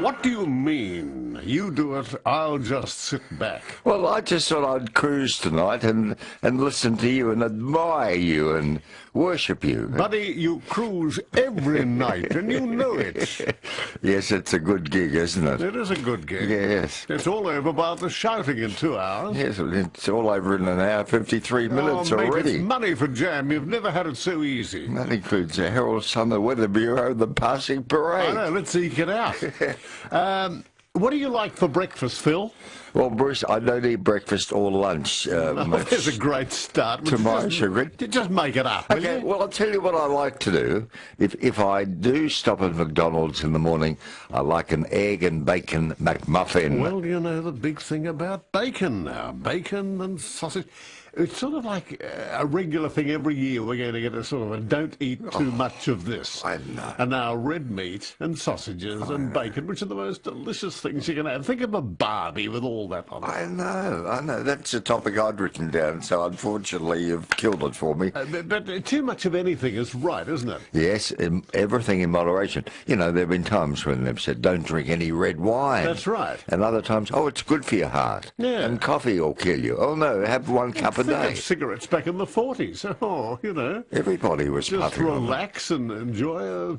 What do you mean? You do it, I'll just sit back. Well, I just thought I'd cruise tonight and listen to you and admire you and worship you. Buddy, you cruise every night, and you know it. Yes, it's a good gig, isn't it? It is a good gig. Yes. It's all over by the shouting in 2 hours. Yes, it's all over in an hour, 53 minutes mate, already. It's money for jam. You've never had it so easy. That includes the Herald Sun, the Weather Bureau, the passing parade. I know, let's eke it out. What do you like for breakfast, Phil? Well, Bruce, I don't eat breakfast or lunch. There's a great start. To my chagrin. Just make it up, will Okay, you? well, I'll tell you what I like to do. If I do stop at McDonald's in the morning, I like an egg and bacon McMuffin. Well, you know the big thing about bacon now. Bacon and sausage. It's sort of like a regular thing every year. We're going to get a sort of a don't eat too much of this. I know. And now red meat and sausages and bacon, which are the most delicious things you can have. Think of a Barbie with all that on it. I know. That's a topic I'd written down, so unfortunately you've killed it for me. But too much of anything is right, isn't it? Yes, everything in moderation. You know, there have been times when they've said, don't drink any red wine. That's right. And other times, oh, it's good for your heart. Yeah. And coffee will kill you. Oh, no, have one cup a Think day. of cigarettes back in the 40s. Oh, you know. Everybody was Just puffing on them. relax and enjoy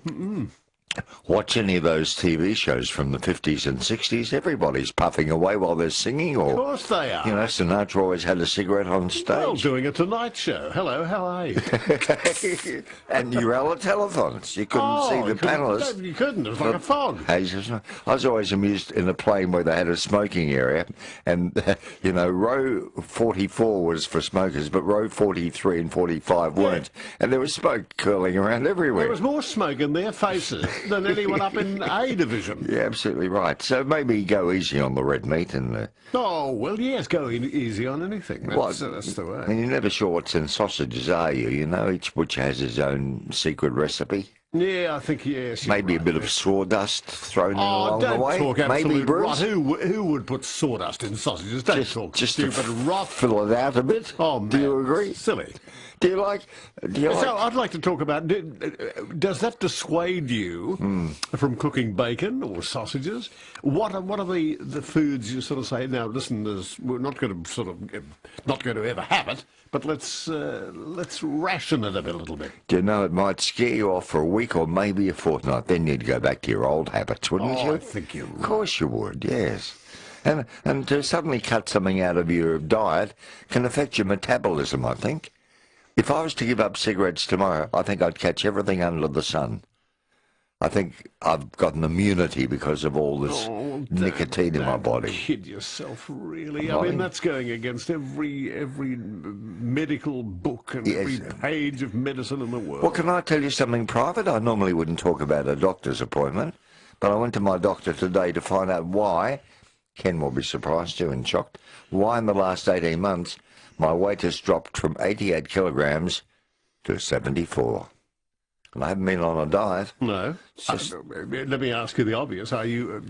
Watch any of those TV shows from the 50s and 60s, everybody's puffing away while they're singing, Of or, course they are. you know, Sinatra always had a cigarette on Well, stage. doing a Tonight Show. Hello, how are you? And you ran the telethons. You couldn't see the panellists. No, you couldn't. It was like a fog. I was always amused in a plane where they had a smoking area, and, you know, row 44 was for smokers, but row 43 and 45 weren't. And there was smoke curling around everywhere. There was more smoke in their faces than anyone up in A division. Yeah, absolutely right. So maybe go easy on the red meat and... Oh, well, yes, go easy on anything. That's the way. I mean, you're never sure what's in sausages, are you? You know, each butcher has his own secret recipe. Yeah, I think, yes. Maybe right, a bit of sawdust thrown in along don't the way. talk Maybe, absolute Bruce. rot. Who would put sawdust in sausages? Don't talk Just to stupid rot. fill it out a bit. Oh, man. Do you agree? Silly. Do you like... So I'd like to talk about, does that dissuade you from cooking bacon or sausages? What are the foods you sort of say, now listen, we're not going to ever have it, but let's ration it a little bit. Do you know, it might scare you off for a week or maybe a fortnight. Then you'd go back to your old habits, wouldn't you? I think you would. Of course you would, yes. And to suddenly cut something out of your diet can affect your metabolism, I think. If I was to give up cigarettes tomorrow, I think I'd catch everything under the sun. I think I've got an immunity because of all this nicotine in my body. Kid yourself, really. I mean, that's going against every medical book and every page of medicine in the world. Well, can I tell you something private? I normally wouldn't talk about a doctor's appointment, but I went to my doctor today to find out why, Ken will be surprised too and shocked, why in the last 18 months my weight has dropped from 88 kilograms to 74. And I haven't been on a diet. No. Let me ask you the obvious. Are you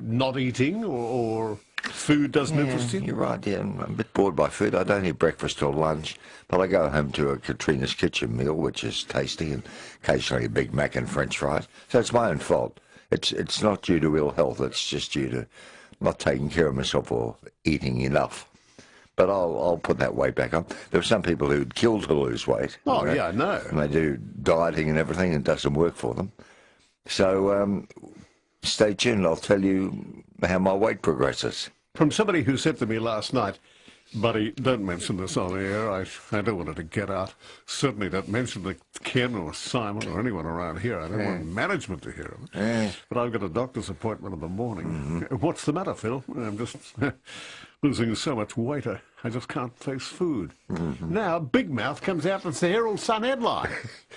not eating or food doesn't interest you? You're right, yeah. I'm a bit bored by food. I don't eat breakfast or lunch, but I go home to a Katrina's Kitchen meal, which is tasty, and occasionally a Big Mac and French fries. So it's my own fault. It's not due to ill health. It's just due to not taking care of myself or eating enough. But I'll put that weight back on. There are some people who'd kill to lose weight. Oh, yeah, I know. And they do dieting and everything, and it doesn't work for them. So stay tuned. I'll tell you how my weight progresses. From somebody who said to me last night, buddy, don't mention this on air. I don't want it to get out. Certainly don't mention to Ken or Simon or anyone around here. I don't want management to hear it. But I've got a doctor's appointment in the morning. What's the matter, Phil? I'm just losing so much weight. I just can't face food. Now, Big Mouth comes out and it's the Herald Sun headline.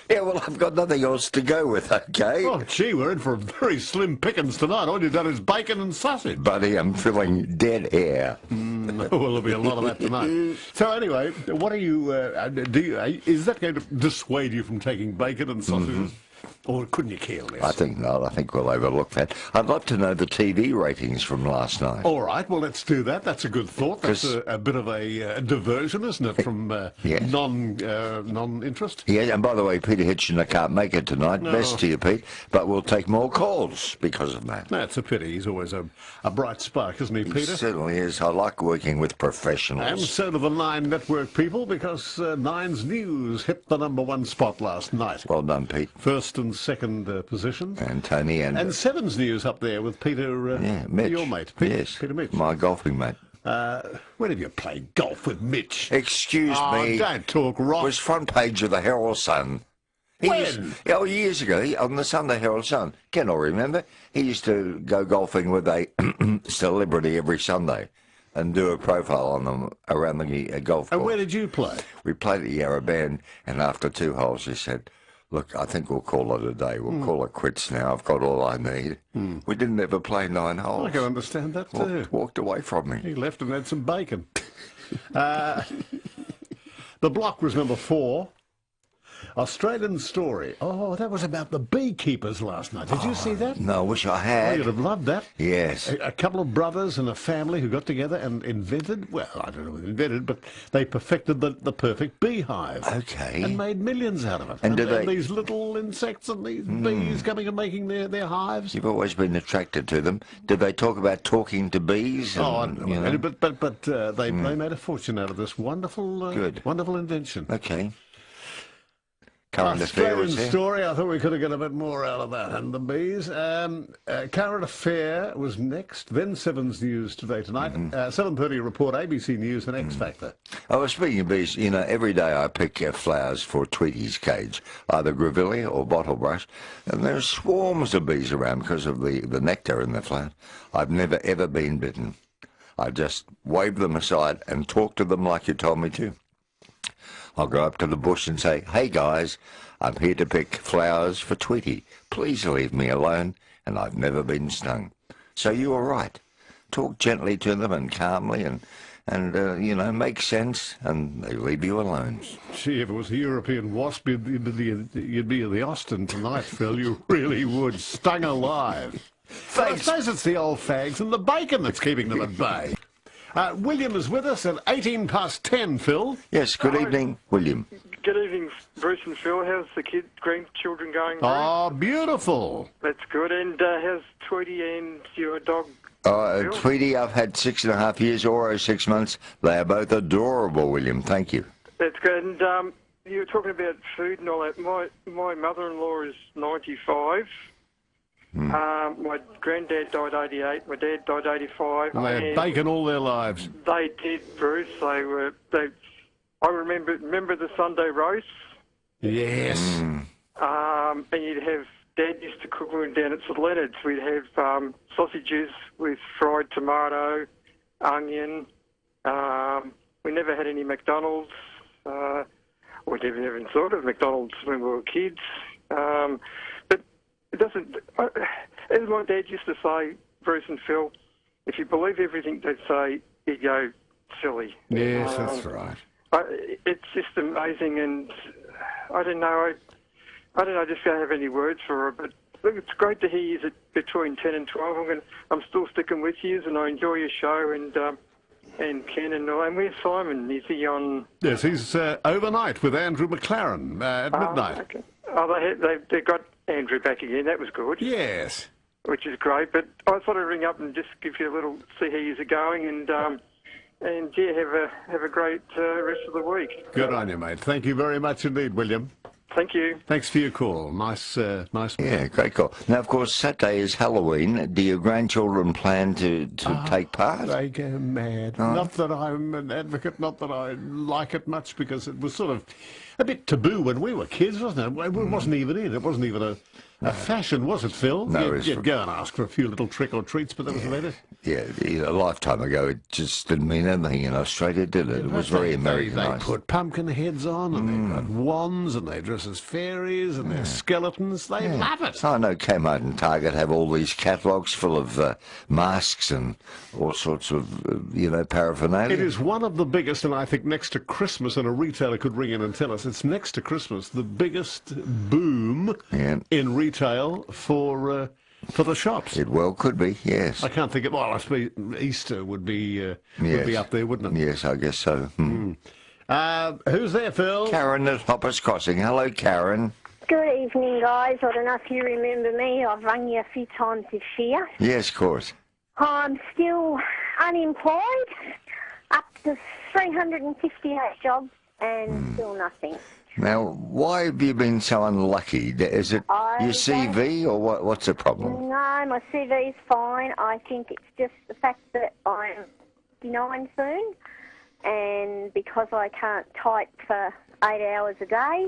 Yeah, well, I've got nothing else to go with, okay? Oh, gee, we're in for a very slim pickings tonight. All you've done is bacon and sausage. Buddy, I'm feeling dead air. Well, there'll be a lot of that tonight. So anyway, what are you, is that going to dissuade you from taking bacon and sausages? Or couldn't you care less? I think not. I think we'll overlook that. I'd love to know the TV ratings from last night. All right, well, let's do that. That's a good thought. That's a bit of a diversion, isn't it, from Yes. non-interest? Yeah, and by the way, Peter Hitchener can't make it tonight. No. Best to you, Pete. But we'll take more calls because of that. That's a pity. He's always a bright spark, isn't he, He Peter? certainly is. I like working with And professionals. so do the Nine Network people, because Nine's News hit the #1 spot last night. Well done, Pete. First and second positions. And Tony And Seven's News up there with Peter, Mitch. your mate. Peter, Yes, Peter Mitch. my golfing mate. When have you played golf with Mitch? Excuse me. Don't talk rot. Was front page of the Herald Sun. When? Years ago, on the Sunday Herald Sun. Ken will remember. He used to go golfing with a celebrity every Sunday and do a profile on them around the golf course. And where did you play? We played at Yarra Bend, and after 2 holes, he said, "Look, I think we'll call it a day. We'll call it quits now. I've got all I need." We didn't ever play 9 holes. I can understand that too. Walked away from me. He left and had some bacon. The block was #4. Australian Story. Oh, that was about the beekeepers last night. Did you see that? No, I wish I Oh, had. you'd have loved that. Yes. A couple of brothers and a family who got together and invented, well, I don't know what invented, but they perfected the perfect beehive. Okay. And made millions out of it. And these little insects and these bees coming and making their hives. You've always been attracted to them. Did they talk about talking to bees? Oh, And, you know? but they made a fortune out of this wonderful, wonderful invention. Okay. Current affair Australian was there. Story, I thought we could have got a bit more out of that. And the bees. Current Affair was next, then Seven's News today tonight. 7:30 report, ABC News and X Factor. Oh, well, speaking of bees, you know, every day I pick flowers for Tweety's cage, either grevillea or bottlebrush, and there's swarms of bees around because of the nectar in the flower. I've never, ever been bitten. I just wave them aside and talk to them like you told me to. I'll go up to the bush and say, "Hey guys, I'm here to pick flowers for Tweety. Please leave me alone," and I've never been stung. So you were right. Talk gently to them and calmly and you know, make sense, and they leave you alone. Gee, if it was a European wasp, you'd be in the Austin tonight, Phil. You really would. Stung alive. Well, I suppose it's the old fags and the bacon that's keeping them at bay. William is with us at 10:18, Phil. Yes, good evening, William. Good evening, Bruce and Phil. How's the grandchildren going? Bruce? Oh, beautiful. That's good. And how's Tweety and your dog? Phil? Tweety, I've had 6.5 years, Oro 6 months. They are both adorable, William. Thank you. That's good. And you were talking about food and all that. My mother-in-law is 95. My granddad died 88. My dad died 85. And they had bacon all their lives. They did, Bruce. I remember the Sunday roast. Yes. And you'd have, Dad used to cook when we were down at St Leonard's. We'd have sausages with fried tomato, onion. We never had any McDonald's. We never even thought of McDonald's when we were kids. But it doesn't... as my dad used to say, Bruce and Phil, if you believe everything they say, you go silly. Yes, that's right. It's just amazing, and I don't know, I just don't have any words for it, but look, it's great to hear you between 10 and 12. I'm still sticking with you, and I enjoy your show, and Ken and all. And where's Simon? Is he on? Yes, he's overnight with Andrew McLaren at midnight. Okay. Oh, they got Andrew back again. That was good. Yes. Which is great, but I thought I'd ring up and just give you a little, see how you're going, and yeah, have a great rest of the week. Good on you, mate. Thank you very much indeed, William. Thank you. Thanks for your call. Nice. Yeah, great call. Now, of course, Saturday is Halloween. Do your grandchildren plan to take part? They go mad. Oh. Not that I'm an advocate, not that I like it much, because it was sort of a bit taboo when we were kids, wasn't it? It wasn't even in. It wasn't even A fashion, was it, Phil? No, You'd go and ask for a few little trick or treats, but that was about it. Yeah, a lifetime ago, it just didn't mean anything in Australia, did it? It was very Americanised. They put pumpkin heads on, and they've got wands, and they dress as fairies, and they're skeletons. They love it. I know Kmart and Target have all these catalogues full of masks and all sorts of, paraphernalia. It is one of the biggest, and I think next to Christmas, and a retailer could ring in and tell us, it's next to Christmas, the biggest boom in retail for the shops. It well could be, yes. I can't think of. Well, I suppose Easter would be up there, wouldn't it? Yes, I guess so. Who's there, Phil? Karen at Hoppers Crossing. Hello, Karen. Good evening, guys. I don't know if you remember me. I've rung you a few times this year. Yes, of course. I'm still unemployed, up to 358 jobs, and still nothing. Now, why have you been so unlucky? Is it your CV, or what's the problem? No, my CV's fine. I think it's just the fact that I'm 59 soon, and because I can't type for 8 hours a day,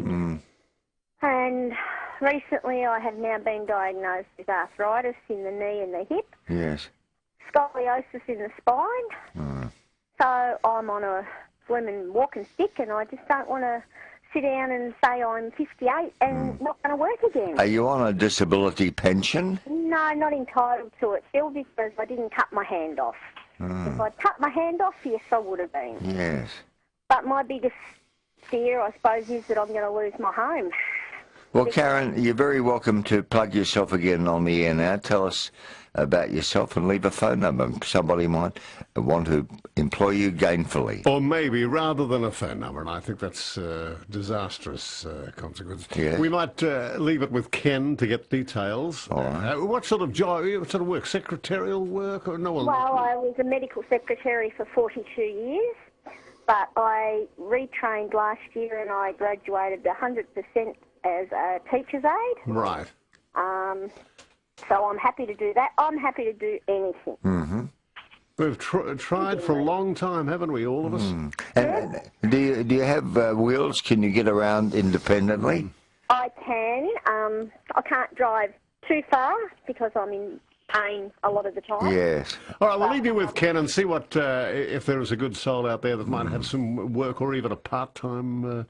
and recently I have now been diagnosed with arthritis in the knee and the hip, Yes. scoliosis in the spine, so I'm on a blooming walking stick, and I just don't want to sit down and say I'm 58 and not going to work again. Are you on a disability pension? No, not entitled to it, still, because I didn't cut my hand off. If I'd cut my hand off, yes, I would have been. Yes. But my biggest fear, I suppose, is that I'm going to lose my home. Well, Karen, you're very welcome to plug yourself again on the air now. Tell us about yourself and leave a phone number. Somebody might want to employ you gainfully. Or maybe rather than a phone number, and I think that's disastrous consequence. Yeah. We might leave it with Ken to get details. All right. What sort of job, what sort of work? Secretarial work or no one? Well, I was a medical secretary for 42 years, but I retrained last year and I graduated 100% as a teacher's aide. Right. So I'm happy to do that. I'm happy to do anything. We've tried for a long time, haven't we, all of us? And do you have wheels? Can you get around independently? I can. I can't drive too far because I'm in pain a lot of the time. Yes. All right, we'll leave you with Ken and see what if there is a good soul out there that might have some work or even a part-time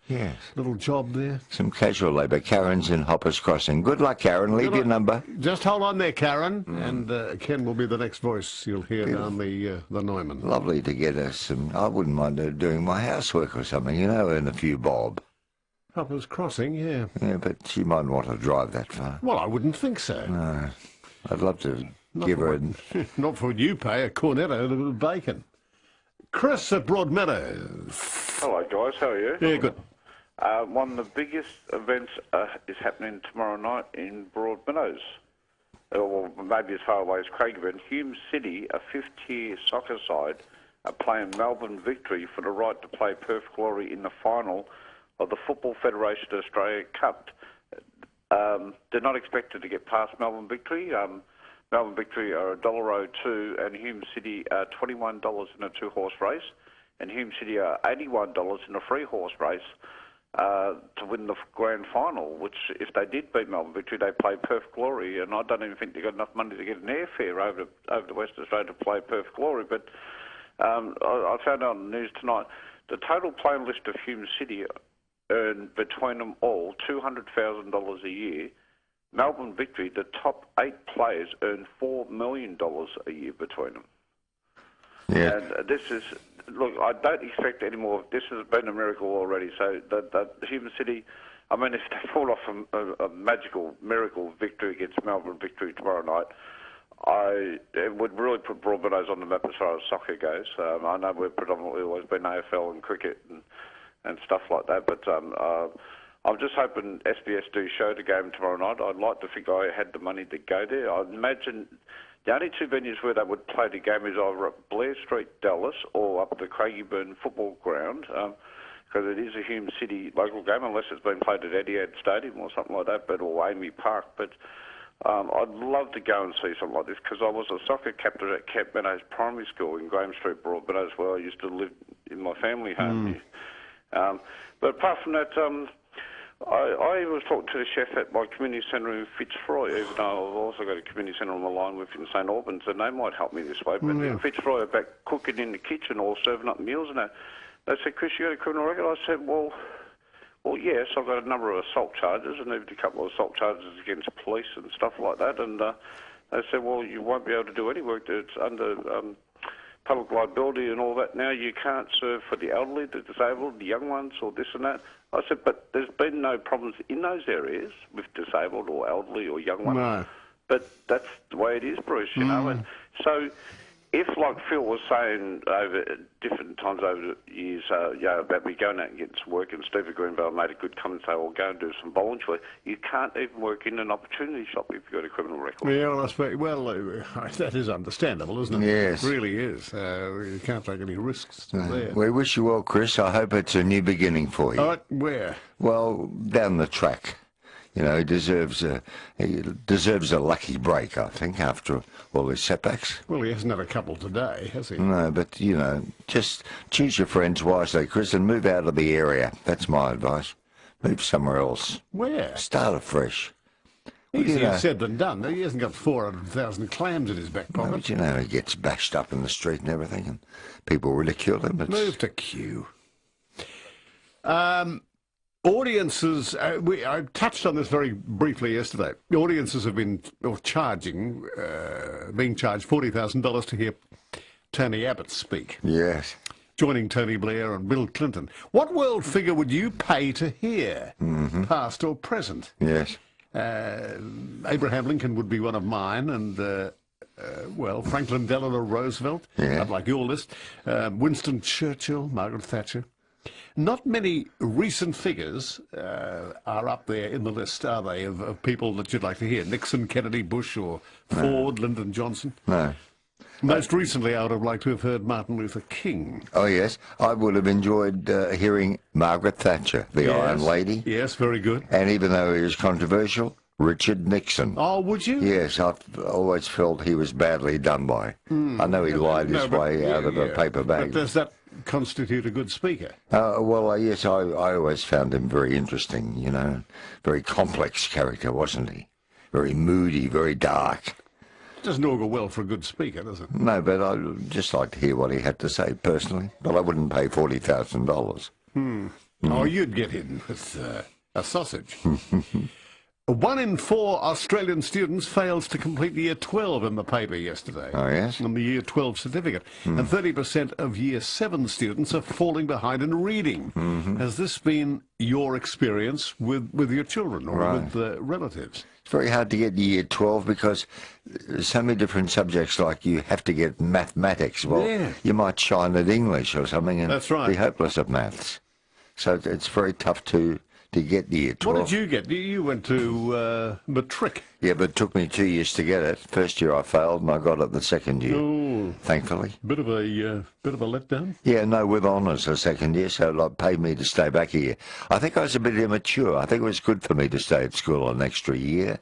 little job there. Some casual labour. Karen's in Hoppers Crossing. Good luck, Karen. Leave your number. Just hold on there, Karen, and Ken will be the next voice you'll hear down the Neumann. Lovely to get us some. I wouldn't mind doing my housework or something, and a few bob. Hoppers Crossing, yeah. Yeah, but she mightn't want to drive that far. Well, I wouldn't think so. No. I'd love to give her Not for what you pay, a cornetto of bacon. Chris at Broadmeadow. Hello, guys. How are you? Yeah, good. One of the biggest events is happening tomorrow night in Broadmeadows, or maybe as far away as Craigieburn. Hume City, a fifth-tier soccer side, are playing Melbourne Victory for the right to play Perth Glory in the final of the Football Federation Australia Cup. They're not expected to get past Melbourne Victory. Melbourne Victory are $1.02 and Hume City are $21 in a two-horse race, and Hume City are $81 in a three-horse race to win the grand final, which if they did beat Melbourne Victory, they play Perth Glory, and I don't even think they've got enough money to get an airfare over to Western Australia to play Perth Glory. But I found out on the news tonight, the total playing list of Hume City earn between them all $200,000 a year. Melbourne Victory, the top 8 players, earn $4 million a year between them. Yeah. And this is, look, I don't expect any more. This has been a miracle already. So the Hume City, I mean, if they fall off a magical miracle victory against Melbourne Victory tomorrow night, it would really put Broadmeadows on the map as far as soccer goes. I know we've predominantly always been AFL and cricket and stuff like that, but I'm just hoping SBS do show the game tomorrow night. I'd like to think I had the money to go there. I'd imagine the only two venues where they would play the game is either at Blair Street, Dallas, or up at the Craigieburn Football Ground, because it is a Hume City local game, unless it's been played at Etihad Stadium or something like that, or Amy Park. But I'd love to go and see something like this, because I was a soccer captain at Camp Meadows Primary School in Graham Street, Broadmeadows, where I used to live in my family home here. But apart from that, I was talking to the chef at my community centre in Fitzroy, even though I've also got a community centre on the line with in St Albans, and they might help me this way. But in Fitzroy, are back cooking in the kitchen or serving up meals and that. They said, Chris, you got a criminal record? I said, well, yes, I've got a number of assault charges and even a couple of assault charges against police and stuff like that. And they said, well, you won't be able to do any work. It's under public liability and all that. Now you can't serve for the elderly, the disabled, the young ones, or this and that. I said, but there's been no problems in those areas with disabled or elderly or young ones. No. But that's the way it is, Bruce, you know. And so if, like Phil was saying over different times over the years, about me going out and getting some work, and Steve Greenvale made a good comment and say, well, go and do some voluntary work. You can't even work in an opportunity shop if you've got a criminal record. Yeah, well, I suppose, that is understandable, isn't it? Yes. It really is. You can't take any risks there. We wish you well, Chris. I hope it's a new beginning for you. All right, where? Well, down the track. You know, he deserves a lucky break, I think, after all his setbacks. Well, he hasn't had a couple today, has he? No, but, you know, just choose your friends wisely, Chris, and move out of the area. That's my advice. Move somewhere else. Where? Start afresh. Easier said than done. He hasn't got 400,000 clams in his back pocket. No, but you know, he gets bashed up in the street and everything, and people ridicule him. Move to Kew. Audiences, I touched on this very briefly yesterday. Audiences have been being charged $40,000 to hear Tony Abbott speak. Yes. Joining Tony Blair and Bill Clinton. What world figure would you pay to hear, past or present? Yes. Abraham Lincoln would be one of mine, and Franklin Delano Roosevelt. Yeah. I'd like your list. Winston Churchill, Margaret Thatcher. Not many recent figures are up there in the list, are they, of people that you'd like to hear? Nixon, Kennedy, Bush, or Ford, Lyndon Johnson? No. Most recently, I would have liked to have heard Martin Luther King. Oh, yes. I would have enjoyed hearing Margaret Thatcher, the Iron Lady. Yes, very good. And even though he was controversial, Richard Nixon. Oh, would you? Yes, I've always felt he was badly done by. I know he lied his way out of a paper bag. But does that constitute a good speaker? Yes, I always found him very interesting, you know. Very complex character, wasn't he? Very moody, very dark. Doesn't augur well for a good speaker, does it? No, but I'd just like to hear what he had to say personally. But I wouldn't pay $40,000. Oh, you'd get in with a sausage. 1 in 4 Australian students fails to complete Year 12 in the paper yesterday. Oh, yes? On the Year 12 certificate. And 30% of Year 7 students are falling behind in reading. Has this been your experience with your children or with relatives? It's very hard to get Year 12 because there's so many different subjects, like you have to get mathematics. Well, you might shine at English or something and be hopeless at maths. So it's very tough to get Year 12. What did you get? You went to matric. Yeah, but it took me 2 years to get it. First year I failed, and I got it the second year. Oh, thankfully. Bit of a letdown. Yeah, no, with honours the second year, so it paid me to stay back a year. I think I was a bit immature. I think it was good for me to stay at school an extra year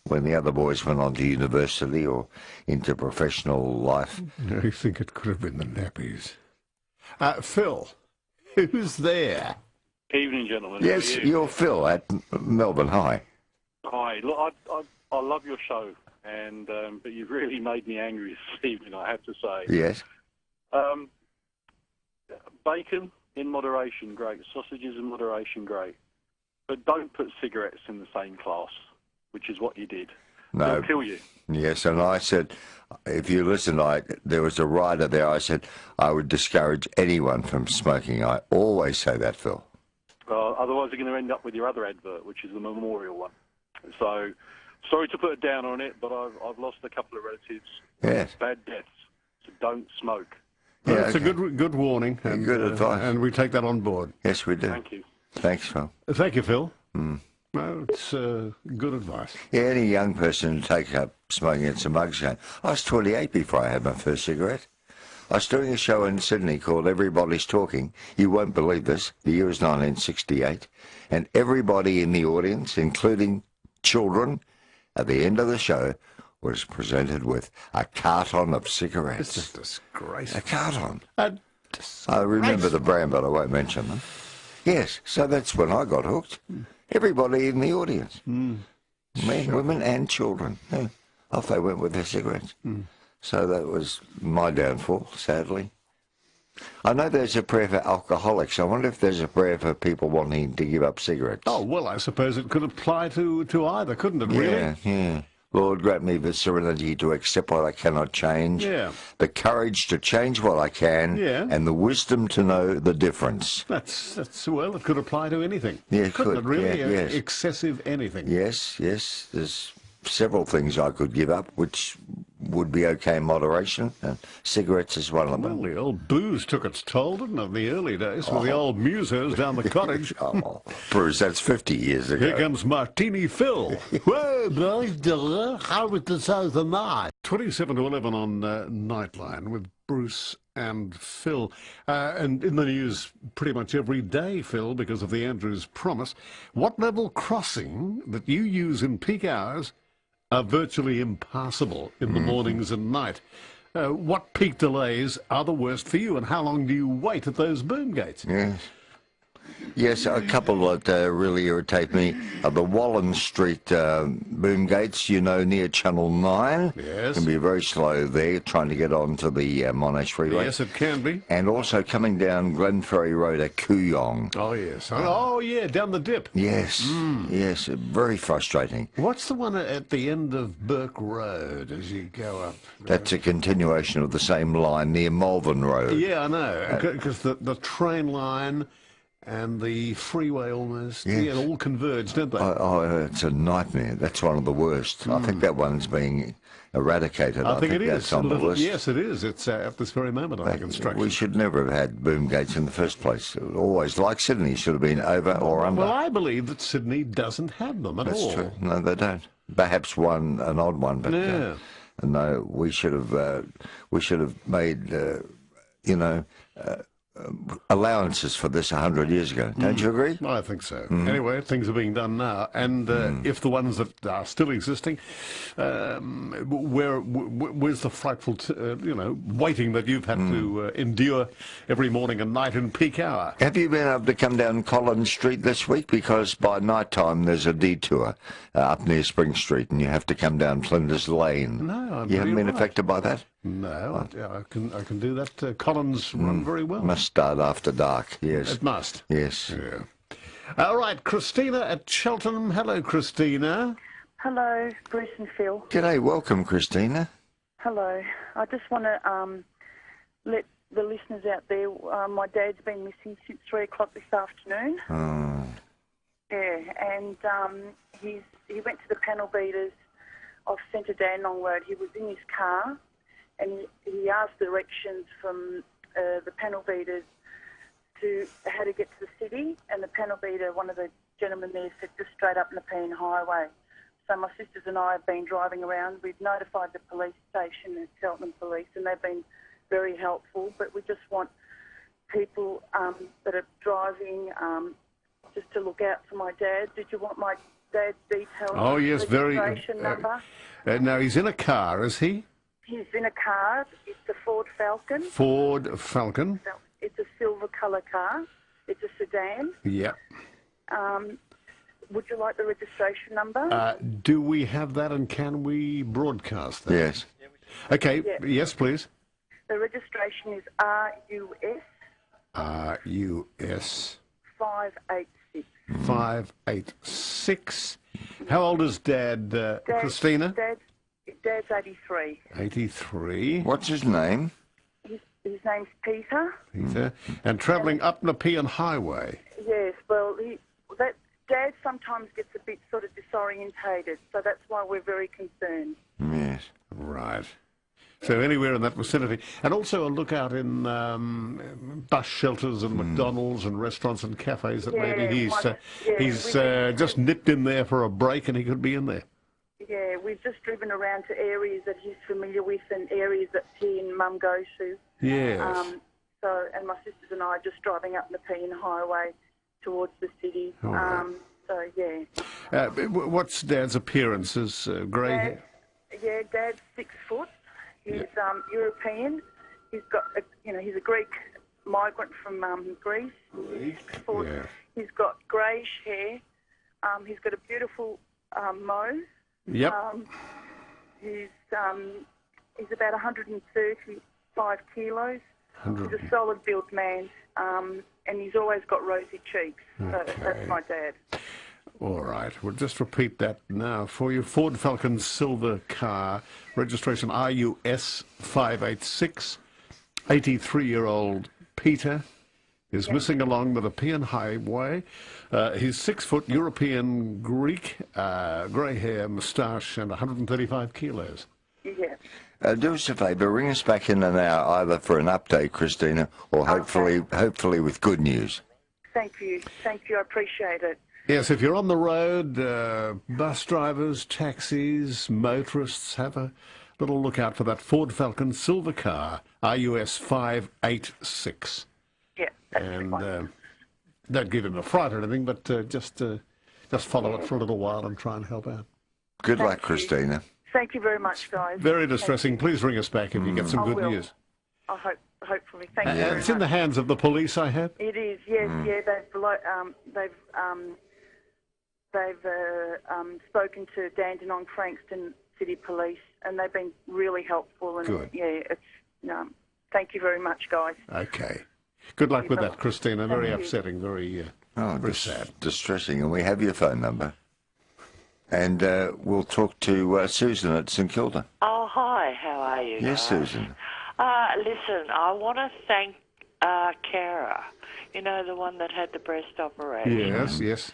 when the other boys went on to university or into professional life. I think it could have been the nappies. Phil, who's there? Evening, gentlemen. Yes, you're Phil at Melbourne High. Hi. Look, I love your show, and but you've really made me angry this evening, I have to say. Yes. Bacon in moderation, great. Sausages in moderation, great. But don't put cigarettes in the same class, which is what you did. No. They'll kill you. Yes, and I said, if you listen, there was a writer there, I said, I would discourage anyone from smoking. I always say that, Phil. Otherwise, you're going to end up with your other advert, which is the memorial one. So, sorry to put it down on it, but I've lost a couple of relatives. Yes. Bad deaths. So don't smoke. Yeah, it's a good warning. And, good advice. And we take that on board. Yes, we do. Thank you. Thanks, Phil. Thank you, Phil. Well, it's good advice. Yeah, any young person to take up smoking at some mugs again. I was 28 before I had my first cigarette. I was doing a show in Sydney called Everybody's Talking. You won't believe this. The year was 1968. And everybody in the audience, including children, at the end of the show, was presented with a carton of cigarettes. It's a disgrace. A carton. Disgrace. I remember the brand, but I won't mention them. Yes, so that's when I got hooked. Everybody in the audience. Men, women and children. Yeah. Off they went with their cigarettes. So that was my downfall, sadly. I know there's a prayer for alcoholics. I wonder if there's a prayer for people wanting to give up cigarettes. Oh, well, I suppose it could apply to either, couldn't it, really? Yeah, yeah. Lord, grant me the serenity to accept what I cannot change, the courage to change what I can, and the wisdom to know the difference. That's well, it could apply to anything. Yeah, it couldn't could. it, really? Yeah, yes. Excessive anything. Yes, yes. There's several things I could give up, which would be okay in moderation, and cigarettes is one of them. Well, the old booze took its toll, didn't it, in the early days, with the old musos down the cottage. Bruce, that's 50 years ago. Here comes Martini Phil. Well, boys, how was the Southern Night? 27 to 11 on Nightline with Bruce and Phil. And in the news pretty much every day, Phil, because of the Andrews promise. What level crossing that you use in peak hours are virtually impassable in the mornings and night? What peak delays are the worst for you, and how long do you wait at those boom gates? Yes. Yes, a couple that really irritate me are the Wallen Street boom gates, near Channel 9. Yes. Can be very slow there, trying to get onto the Monash Freeway. Yes, it can be. And also coming down Glenferrie Road at Kooyong. Oh, yes. Oh, yeah, down the dip. Yes, yes, very frustrating. What's the one at the end of Burke Road as you go up? That's a continuation of the same line near Malvern Road. Yeah, I know, because the train line and the freeway almost, all converge, don't they? Oh, it's a nightmare. That's one of the worst. I think that one's being eradicated. I think it is. That's on the list. Yes, it is. It's at this very moment under construction. We should never have had boom gates in the first place. Always, like Sydney, should have been over or under. Well, I believe that Sydney doesn't have them at all. That's true. No, they don't. Perhaps an odd one, but no, we should have made, allowances for this 100 years ago. Don't you agree? I think so. Anyway, things are being done now, and if the ones that are still existing, where's the frightful, waiting that you've had to endure every morning and night in peak hour? Have you been able to come down Collins Street this week? Because by night time there's a detour up near Spring Street, and you have to come down Flinders Lane. No, you haven't been affected by that? No, I can do that. Collins run very well. Must start after dark, yes. It must. Yes. Yeah. All right, Christina at Cheltenham. Hello, Christina. Hello, Bruce and Phil. G'day, welcome, Christina. Hello. I just want to let the listeners out there, my dad's been missing since 3 o'clock this afternoon. Oh. Yeah, and he went to the panel beaters off Centre Dandenong Road. He was in his car, and he asked directions from the panel beaters to how to get to the city, and the panel beater, one of the gentlemen there, said just straight up Nepean Highway. So my sisters and I have been driving around. We've notified the police station and Cheltenham Police, and they've been very helpful, but we just want people that are driving just to look out for my dad. Did you want my dad's details? Oh, yes, very. Number? Now, he's in a car, is he? He's in a car. It's a Ford Falcon. Ford Falcon. It's a silver colour car. It's a sedan. Yeah. Would you like the registration number? Do we have that, and can we broadcast that? Yes. Okay, Yeah. yes, please. The registration is RUS. RUS. 586. 586. How old is Dad, Christina? Dad's 83. 83. What's his name? His name's Peter. Peter. And travelling up Nepean Highway. Yes, well, Dad sometimes gets a bit sort of disorientated, so that's why we're very concerned. Yes. Right. So anywhere in that vicinity. And also a lookout in bus shelters and McDonald's and restaurants and cafes that maybe he's just nipped in there for a break and he could be in there. Yeah, we've just driven around to areas that he's familiar with and areas that he and Mum go to. Yes. And my sisters and I are just driving up Nepean Highway towards the city. Right. So, yeah. What's Dad's appearances? Grey hair? Yeah, Dad's 6 foot. He's European. He's got, he's a Greek migrant from Greece. He's got greyish hair He's got a beautiful mow. Yep. He's about 135 kilos. He's a solid built man, and he's always got rosy cheeks. So that's my dad. All right, we'll just repeat that now for you. Ford Falcon silver car, registration RUS 586. 83-year-old Peter is missing along the Nepean Highway. He's 6 foot, European Greek, grey hair, moustache, and 135 kilos. Yeah. Do us a favour, ring us back in an hour, either for an update, Christina, or hopefully with good news. Thank you. Thank you. I appreciate it. Yes, if you're on the road, bus drivers, taxis, motorists, have a little look out for that Ford Falcon silver car, RUS 586. Yeah, that's the one. And don't give him a fright or anything, but just follow it for a little while and try and help out. Good luck, Thank you. Christina. Thank you very much, guys. Very distressing. Please ring us back if you get some I good will. news. I hopefully. Thank you very It's much. in the hands of the police, I hope. It is, yes, yeah. They've spoken to Dandenong Frankston City Police, and they've been really helpful. And Good. Yeah, it's thank you very much, guys. Okay. Good luck with Thank that, you. Christina. Very Thank you. upsetting, very sad. Distressing. And we have your phone number. And we'll talk to Susan at St Kilda. Oh, hi. How are you? Yes, guys? Susan. Listen, I want to thank Kara. You know, the one that had the breast operation. Yes, yes.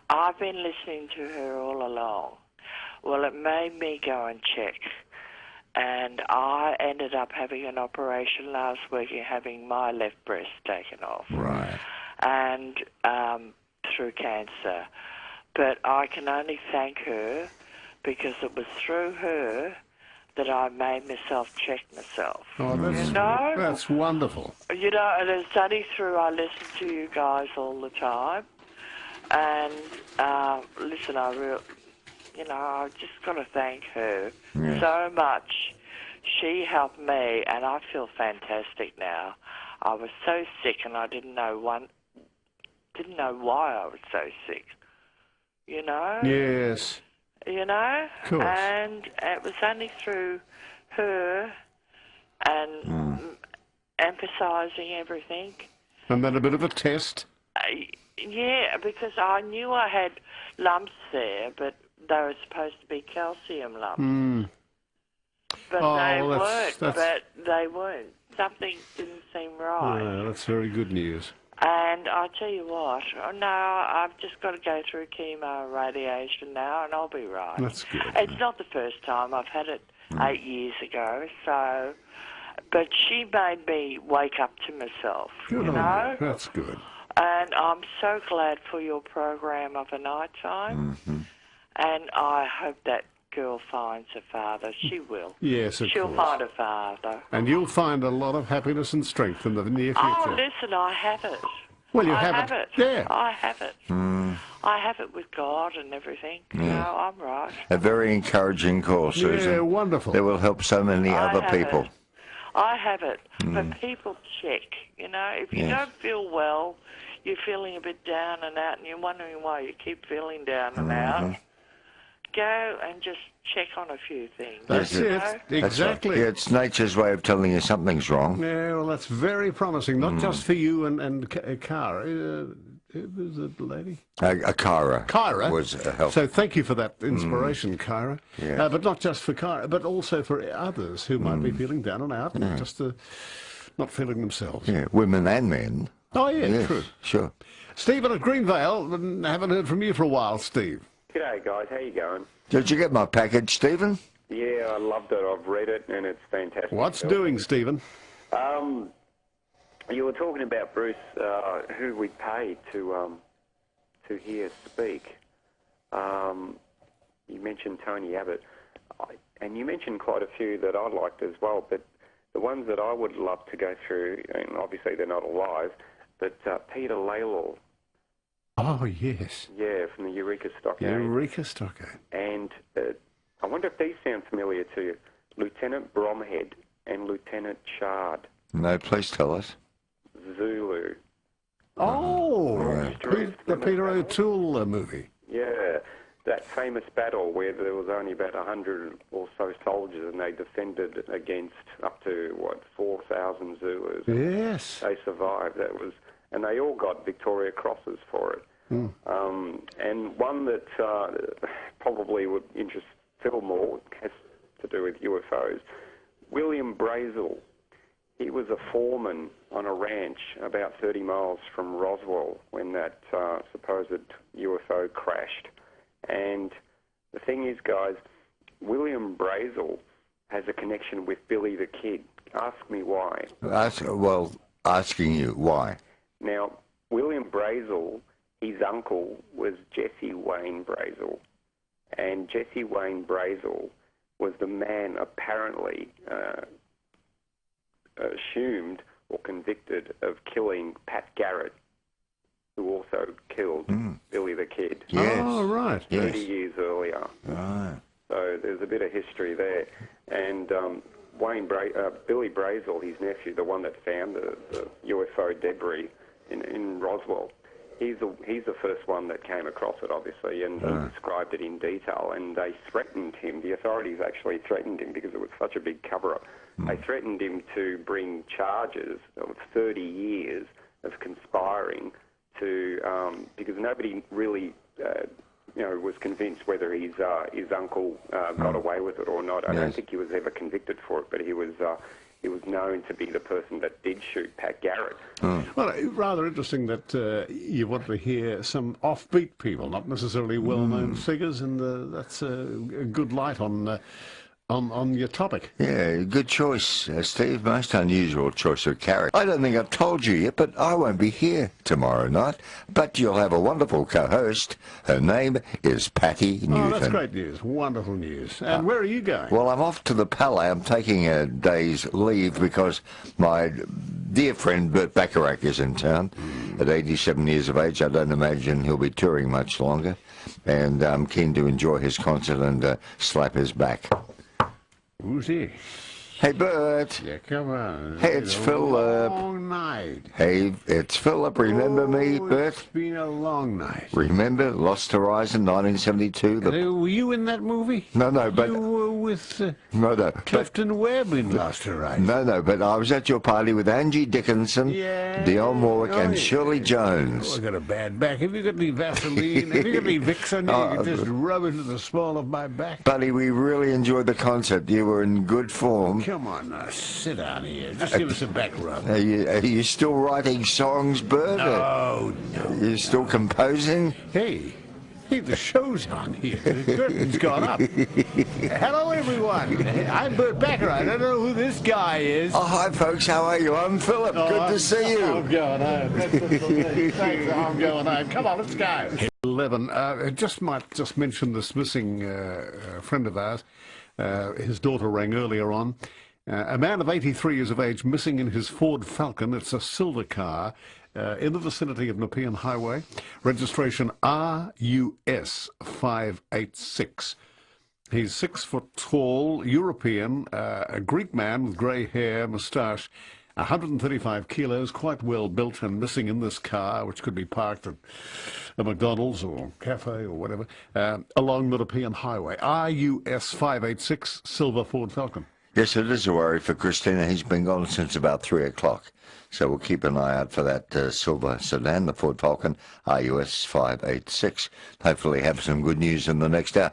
I've been listening to her all along. Well, it made me go and check. And I ended up having an operation last week and having my left breast taken off. Right. And through cancer. But I can only thank her because it was through her that I made myself check myself. Oh, that's, You know? that's wonderful. You know, and it's only through I listen to you guys all the time. And listen, I've just got to thank her so much. She helped me, and I feel fantastic now. I was so sick, and I didn't know why I was so sick. You know? Yes. You know? Of course. And it was only through her and emphasising everything. And then a bit of a test. Yeah, because I knew I had lumps there, but they were supposed to be calcium lumps. But they weren't. But they weren't. Something didn't seem right. Yeah, that's very good news. And I tell you what, now I've just got to go through chemo radiation now, and I'll be right. That's good. It's not the first time. I've had it 8 years ago, so... But she made me wake up to myself, Good you on know? you. That's good. And I'm so glad for your program of a night time. And I hope that girl finds her father. She will. Yes, of She'll course. find her father. And you'll find a lot of happiness and strength in the near future. Oh, listen, I have it. Well, you I have it. Yeah. I have it. I have it with God and everything. You know, I'm right. A very encouraging call, Susan. Yeah, wonderful. That will help so many other have people. It. I have it. But people check, you know. If you don't feel well, you're feeling a bit down and out, and you're wondering why you keep feeling down and out, go and just check on a few things. That's you it. know? That's Exactly. right. Yeah, it's nature's way of telling you something's wrong. Yeah, well, that's very promising. Not just for you and Cara. Who's the lady? Kyra. Kyra. Was a help. So thank you for that inspiration, Kyra. Yeah. But not just for Kyra, but also for others who might be feeling down and out and just not feeling themselves. Yeah, women and men. Oh, yeah, Yes, true. sure. Stephen at Greenvale, haven't heard from you for a while, Steve. G'day, guys. How you going? Did you get my package, Stephen? Yeah, I loved it. I've read it, and it's fantastic. What's doing, Stephen? You were talking about Bruce, who we paid to hear speak. You mentioned Tony Abbott, and you mentioned quite a few that I liked as well. But the ones that I would love to go through, and obviously they're not alive, but Peter Lalor. Oh, yes. Yeah, from the Eureka Stockade. Eureka Stockade. And I wonder if these sound familiar to you. Lieutenant Bromhead and Lieutenant Chard. No, please tell us. Zulu. Oh, Right. the Peter O'Toole movie. Yeah, famous battle where there was only about 100 or so soldiers, and they defended against up to 4,000 Zulus. Yes. They survived. And they all got Victoria Crosses for it. And one that probably would interest Phil more has to do with UFOs. William Brazel. He was a foreman on a ranch about 30 miles from Roswell when that supposed UFO crashed. And the thing is, guys, William Brazel has a connection with Billy the Kid. Ask me why. Asking you why. Now, William Brazel, his uncle was Jesse Wayne Brazel. And Jesse Wayne Brazel was the man apparently assumed or convicted of killing Pat Garrett, who also killed Billy the Kid. Yes. Oh, right. 30 years earlier. Right. So there's a bit of history there. And Billy Brazel, his nephew, the one that found the UFO debris in Roswell, he's the first one that came across it, obviously, and he described it in detail. And they threatened him. The authorities actually threatened him because it was such a big cover-up. They threatened him to bring charges of 30 years of conspiring to, because nobody really, was convinced whether his uncle got away with it or not. I don't think he was ever convicted for it, but he was known to be the person that did shoot Pat Garrett. Well, rather interesting that you want to hear some offbeat people, not necessarily well-known figures, and that's a good light on your topic. Yeah, good choice, Steve. Most unusual choice of character. I don't think I've told you yet, but I won't be here tomorrow night. But you'll have a wonderful co-host. Her name is Patty Newton. Oh, that's great news. Wonderful news. And where are you going? Well, I'm off to the Palais. I'm taking a day's leave because my dear friend Burt Bacharach is in town at 87 years of age. I don't imagine he'll be touring much longer. And I'm keen to enjoy his concert and slap his back. Who's he? Hey, Bert. Yeah, come on. Hey, it's Philip. Long night. Hey, it's Philip. Remember me, Bert? It's been a long night. Remember Lost Horizon, 1972? Were you in that movie? No, but... You were with No. Clifton Webb in Lost Horizon. No, but I was at your party with Angie Dickinson, Dionne Warwick, and Shirley Jones. Oh, I got a bad back. Have you got any Vaseline? Have you got any Vicks on you? You can just rub into the small of my back. Buddy, we really enjoyed the concert. You were in good form. Come on now, sit down here. Just give us a back rub. Are you still writing songs, Bert? No. Are you still composing? Hey, the show's on here. The curtain's gone up. Hello, everyone. I'm Burt Bacharach. I don't know who this guy is. Oh, hi, folks. How are you? I'm Philip. Good to see you. I'm going home. That's it for me. Thanks. I'm going home. Come on, let's go. 11. Might just mention this missing friend of ours. His daughter rang earlier on. A man of 83 years of age missing in his Ford Falcon. It's a silver car in the vicinity of Nepean Highway. Registration RUS 586. He's 6 foot tall, European, a Greek man with grey hair, moustache, 135 kilos, quite well built, and missing in this car, which could be parked at a McDonald's or cafe or whatever, along the Nepean Highway. RUS 586, silver Ford Falcon. Yes, it is a worry for Christina. He's been gone since about 3 o'clock. So we'll keep an eye out for that silver sedan, the Ford Falcon, RUS 586. Hopefully have some good news in the next hour.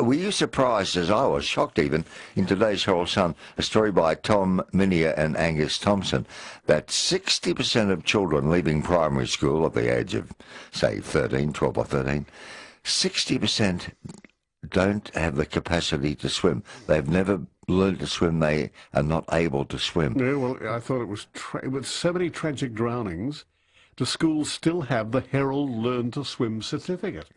Were you surprised, as I was, shocked even, in today's Herald Sun, a story by Tom Minier and Angus Thompson, that 60% of children leaving primary school at the age of, say, 12 or 13, 60% don't have the capacity to swim. They've never learned to swim. They are not able to swim. Yeah, well, I thought it was with so many tragic drownings, the schools still have the Herald Learn to Swim certificate,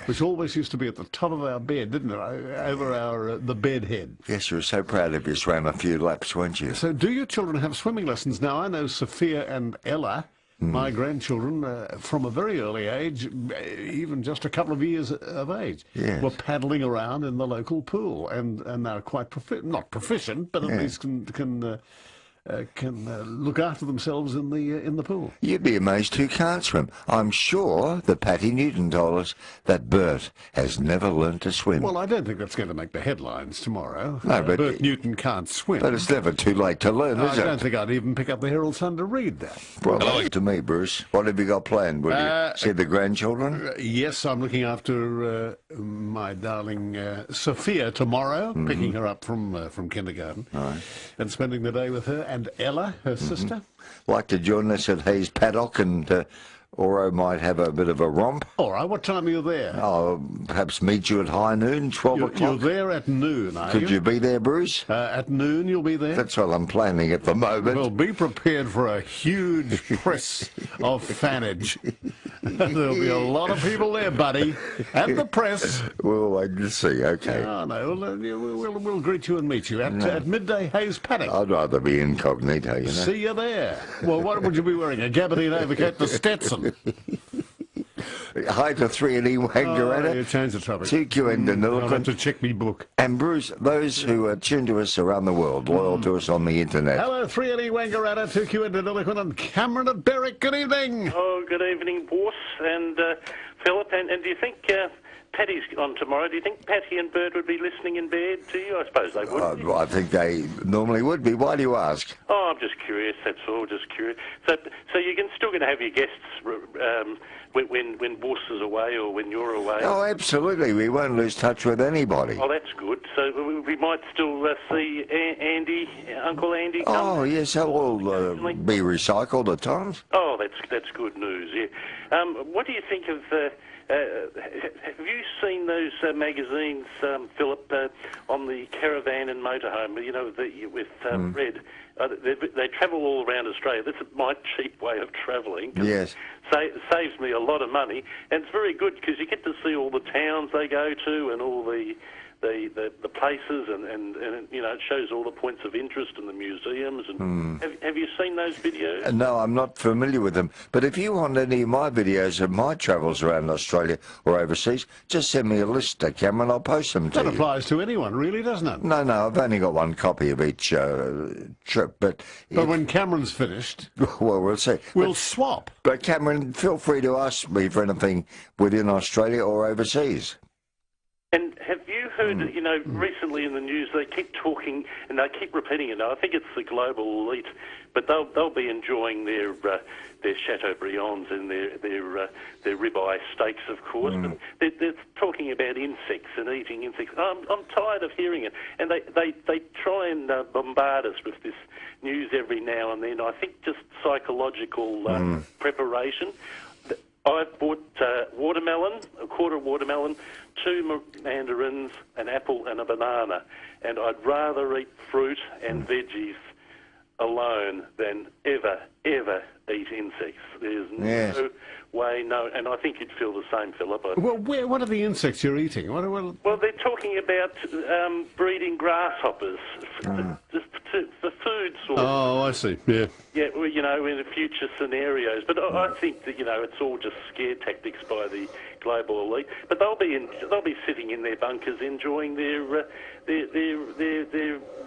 which always used to be at the top of our bed, didn't it, over the bed head. Yes, you were so proud if you swam a few laps, weren't you? So do your children have swimming lessons now? I know Sophia and Ella, my grandchildren, from a very early age, even just a couple of years of age, were paddling around in the local pool, and they're quite not proficient, but at least can can look after themselves in the pool. You'd be amazed who can't swim. I'm sure that Patty Newton told us that Bert has never learned to swim. Well, I don't think that's going to make the headlines tomorrow. No, but Bert Newton can't swim. But it's never too late to learn, is it? I don't think I'd even pick up the Herald Sun to read that. Well, to me, Bruce. What have you got planned? Will you see the grandchildren? Yes, I'm looking after my darling Sophia tomorrow, picking her up from kindergarten, and spending the day with her and Ella, her sister. Like to join us at Hayes Paddock, and Oro might have a bit of a romp. All right, what time are you there? Oh, perhaps meet you at high noon, 12 o'clock. You're there at noon, are you? Could you be there, Bruce? At noon you'll be there? That's what I'm planning at the moment. Well, be prepared for a huge press of fanage. There'll be a lot of people there, buddy, and the press. We'll wait and see, okay. Oh, no, we'll greet you and meet you at midday Hayes Paddock. I'd rather be incognito, you know. See you there. Well, what would you be wearing? A gabardine overcoat to Stetson? Hi to 3AW Nightline. You changed the topic. TQ and I'll have to check me book. And Bruce, those who are tuned to us around the world, loyal to us on the internet. Hello, 3AW Wangarata, 2Q and Nilliquin, and Cameron at Berwick. Good evening. Oh, good evening, boss and Philip. And do you think Patty's on tomorrow? Do you think Patty and Bert would be listening in bed to you? I suppose they would. I think they normally would be. Why do you ask? Oh, I'm just curious. That's all. Just curious. So you're still going to have your guests when Boss is away or when you're away? Oh, absolutely. We won't lose touch with anybody. Oh, that's good. So we might still see Andy, Uncle Andy. Come. Oh, yes. They'll all be recycled at times. Oh, that's good news. Yeah. What do you think of? Have you seen those magazines, Philip, on the caravan and motorhome? You know, with Red. They travel all around Australia. That's my cheap way of travelling. Yes. Saves me a lot of money, and it's very good because you get to see all the towns they go to and all the places, and you know, it shows all the points of interest in the museums. And have you seen those videos? No, I'm not familiar with them. But if you want any of my videos of my travels around Australia or overseas, just send me a list, Cameron. I'll post them to you. That applies to anyone, really, doesn't it? No, I've only got one copy of each trip. But when Cameron's finished... Well, we'll see. We'll swap. But Cameron, feel free to ask me for anything within Australia or overseas. And have you heard, you know, recently in the news they keep talking and they keep repeating it. Now, I think it's the global elite, but they'll be enjoying their Chateaubriands and their ribeye steaks, of course. But they're talking about insects and eating insects. I'm tired of hearing it, and they try and bombard us with this news every now and then. I think just psychological preparation. I've bought watermelon, a quarter of watermelon, 2 mandarins, an apple and a banana, and I'd rather eat fruit and veggies alone than ever eat insects. There's no way, and I think you'd feel the same, Philip. Well, what are the insects you're eating? Well, they're talking about breeding grasshoppers for food sources. Oh, I see, yeah. Yeah, well, you know, in the future scenarios. But I think that, you know, it's all just scare tactics by the global elite. But they'll be sitting in their bunkers enjoying their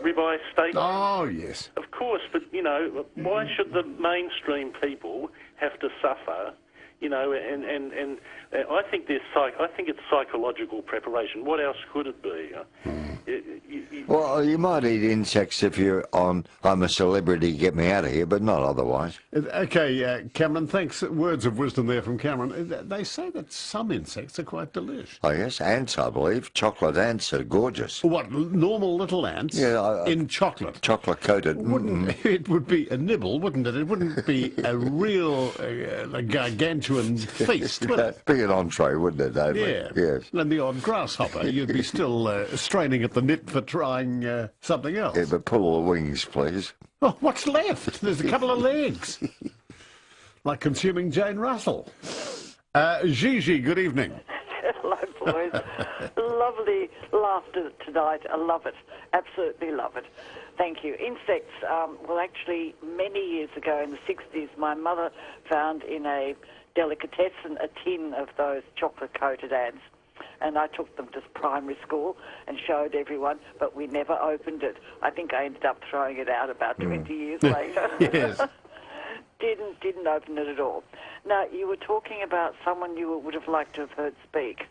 ribeye steak. Oh, yes. Of course, but, you know, why should the mainstream people have to suffer? You know, and I think it's psychological preparation. What else could it be? Well, you might eat insects if you're on I'm a celebrity, get me out of here, but not otherwise. Okay, Cameron, thanks. Words of wisdom there from Cameron. They say that some insects are quite delicious. Oh, yes, ants, I believe. Chocolate ants are gorgeous. What, normal little ants in chocolate? Chocolate-coated. It would be a nibble, wouldn't it? It wouldn't be a real gargantuan feast, would it? Be an entree, wouldn't it, David? Yeah. Yes. And the odd grasshopper, you'd be still straining at the nit for trying something else. Yeah, but pull all the wings, please. Oh, what's left? There's a couple of legs. Like consuming Jane Russell. Gigi, good evening. Hello, boys. Lovely laughter tonight. I love it. Absolutely love it. Thank you. Insects, well, actually, many years ago in the 60s, my mother found in a delicatessen a tin of those chocolate-coated ants. and I took them to primary school and showed everyone, but we never opened it. I think I ended up throwing it out about 20 years later. Yes. Didn't open it at all. Now, you were talking about someone you would have liked to have heard speak.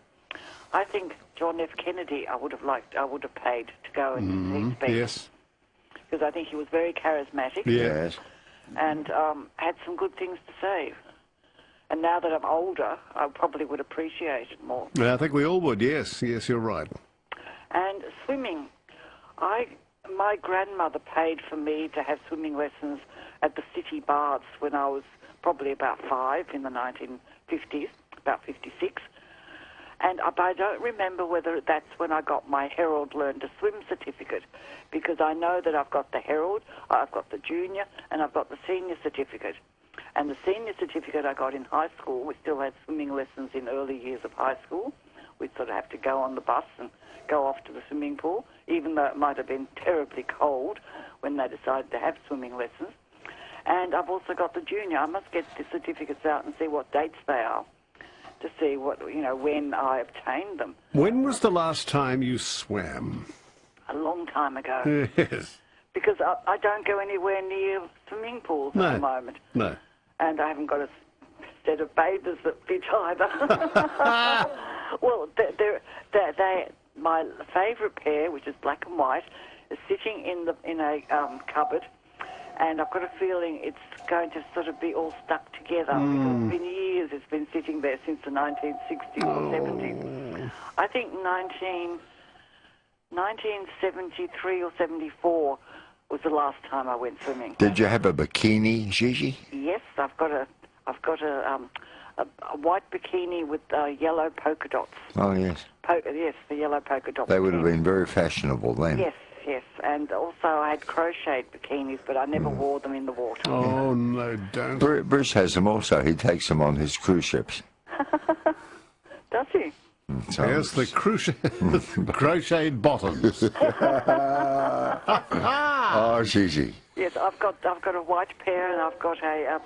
I think John F. Kennedy I would have paid to go and see speak. Yes. Because I think he was very charismatic. Yes. And had some good things to say. And now that I'm older, I probably would appreciate it more. I think we all would, yes. Yes, you're right. And swimming. My grandmother paid for me to have swimming lessons at the city baths when I was probably about 5 in the 1950s, about 56. And I don't remember whether that's when I got my Herald Learn to Swim certificate, because I know that I've got the Herald, I've got the junior, and I've got the senior certificate. And the senior certificate I got in high school, we still had swimming lessons in early years of high school. We'd sort of have to go on the bus and go off to the swimming pool, even though it might have been terribly cold when they decided to have swimming lessons. And I've also got the junior. I must get the certificates out and see what dates they are to see what, when I obtained them. When was the last time you swam? A long time ago. Yes. Because I don't go anywhere near swimming pools at the moment. No. And I haven't got a set of bathers that fit either. Well, my favourite pair, which is black and white, is sitting in a cupboard, and I've got a feeling it's going to sort of be all stuck together because it's been years it's been sitting there since the 1960s or 70s. I think 1973 or 74 was the last time I went swimming. Did you have a bikini, Gigi? Yes, I've got a white bikini with yellow polka dots. Oh, yes. Yes, the yellow polka dots. They would have been very fashionable then. Yes. And also I had crocheted bikinis, but I never wore them in the water. Oh, no, don't. Bruce has them also. He takes them on his cruise ships. Does he? So yes, the crocheted bottoms. Oh, Gigi. Yes, I've got a white pair and I've got a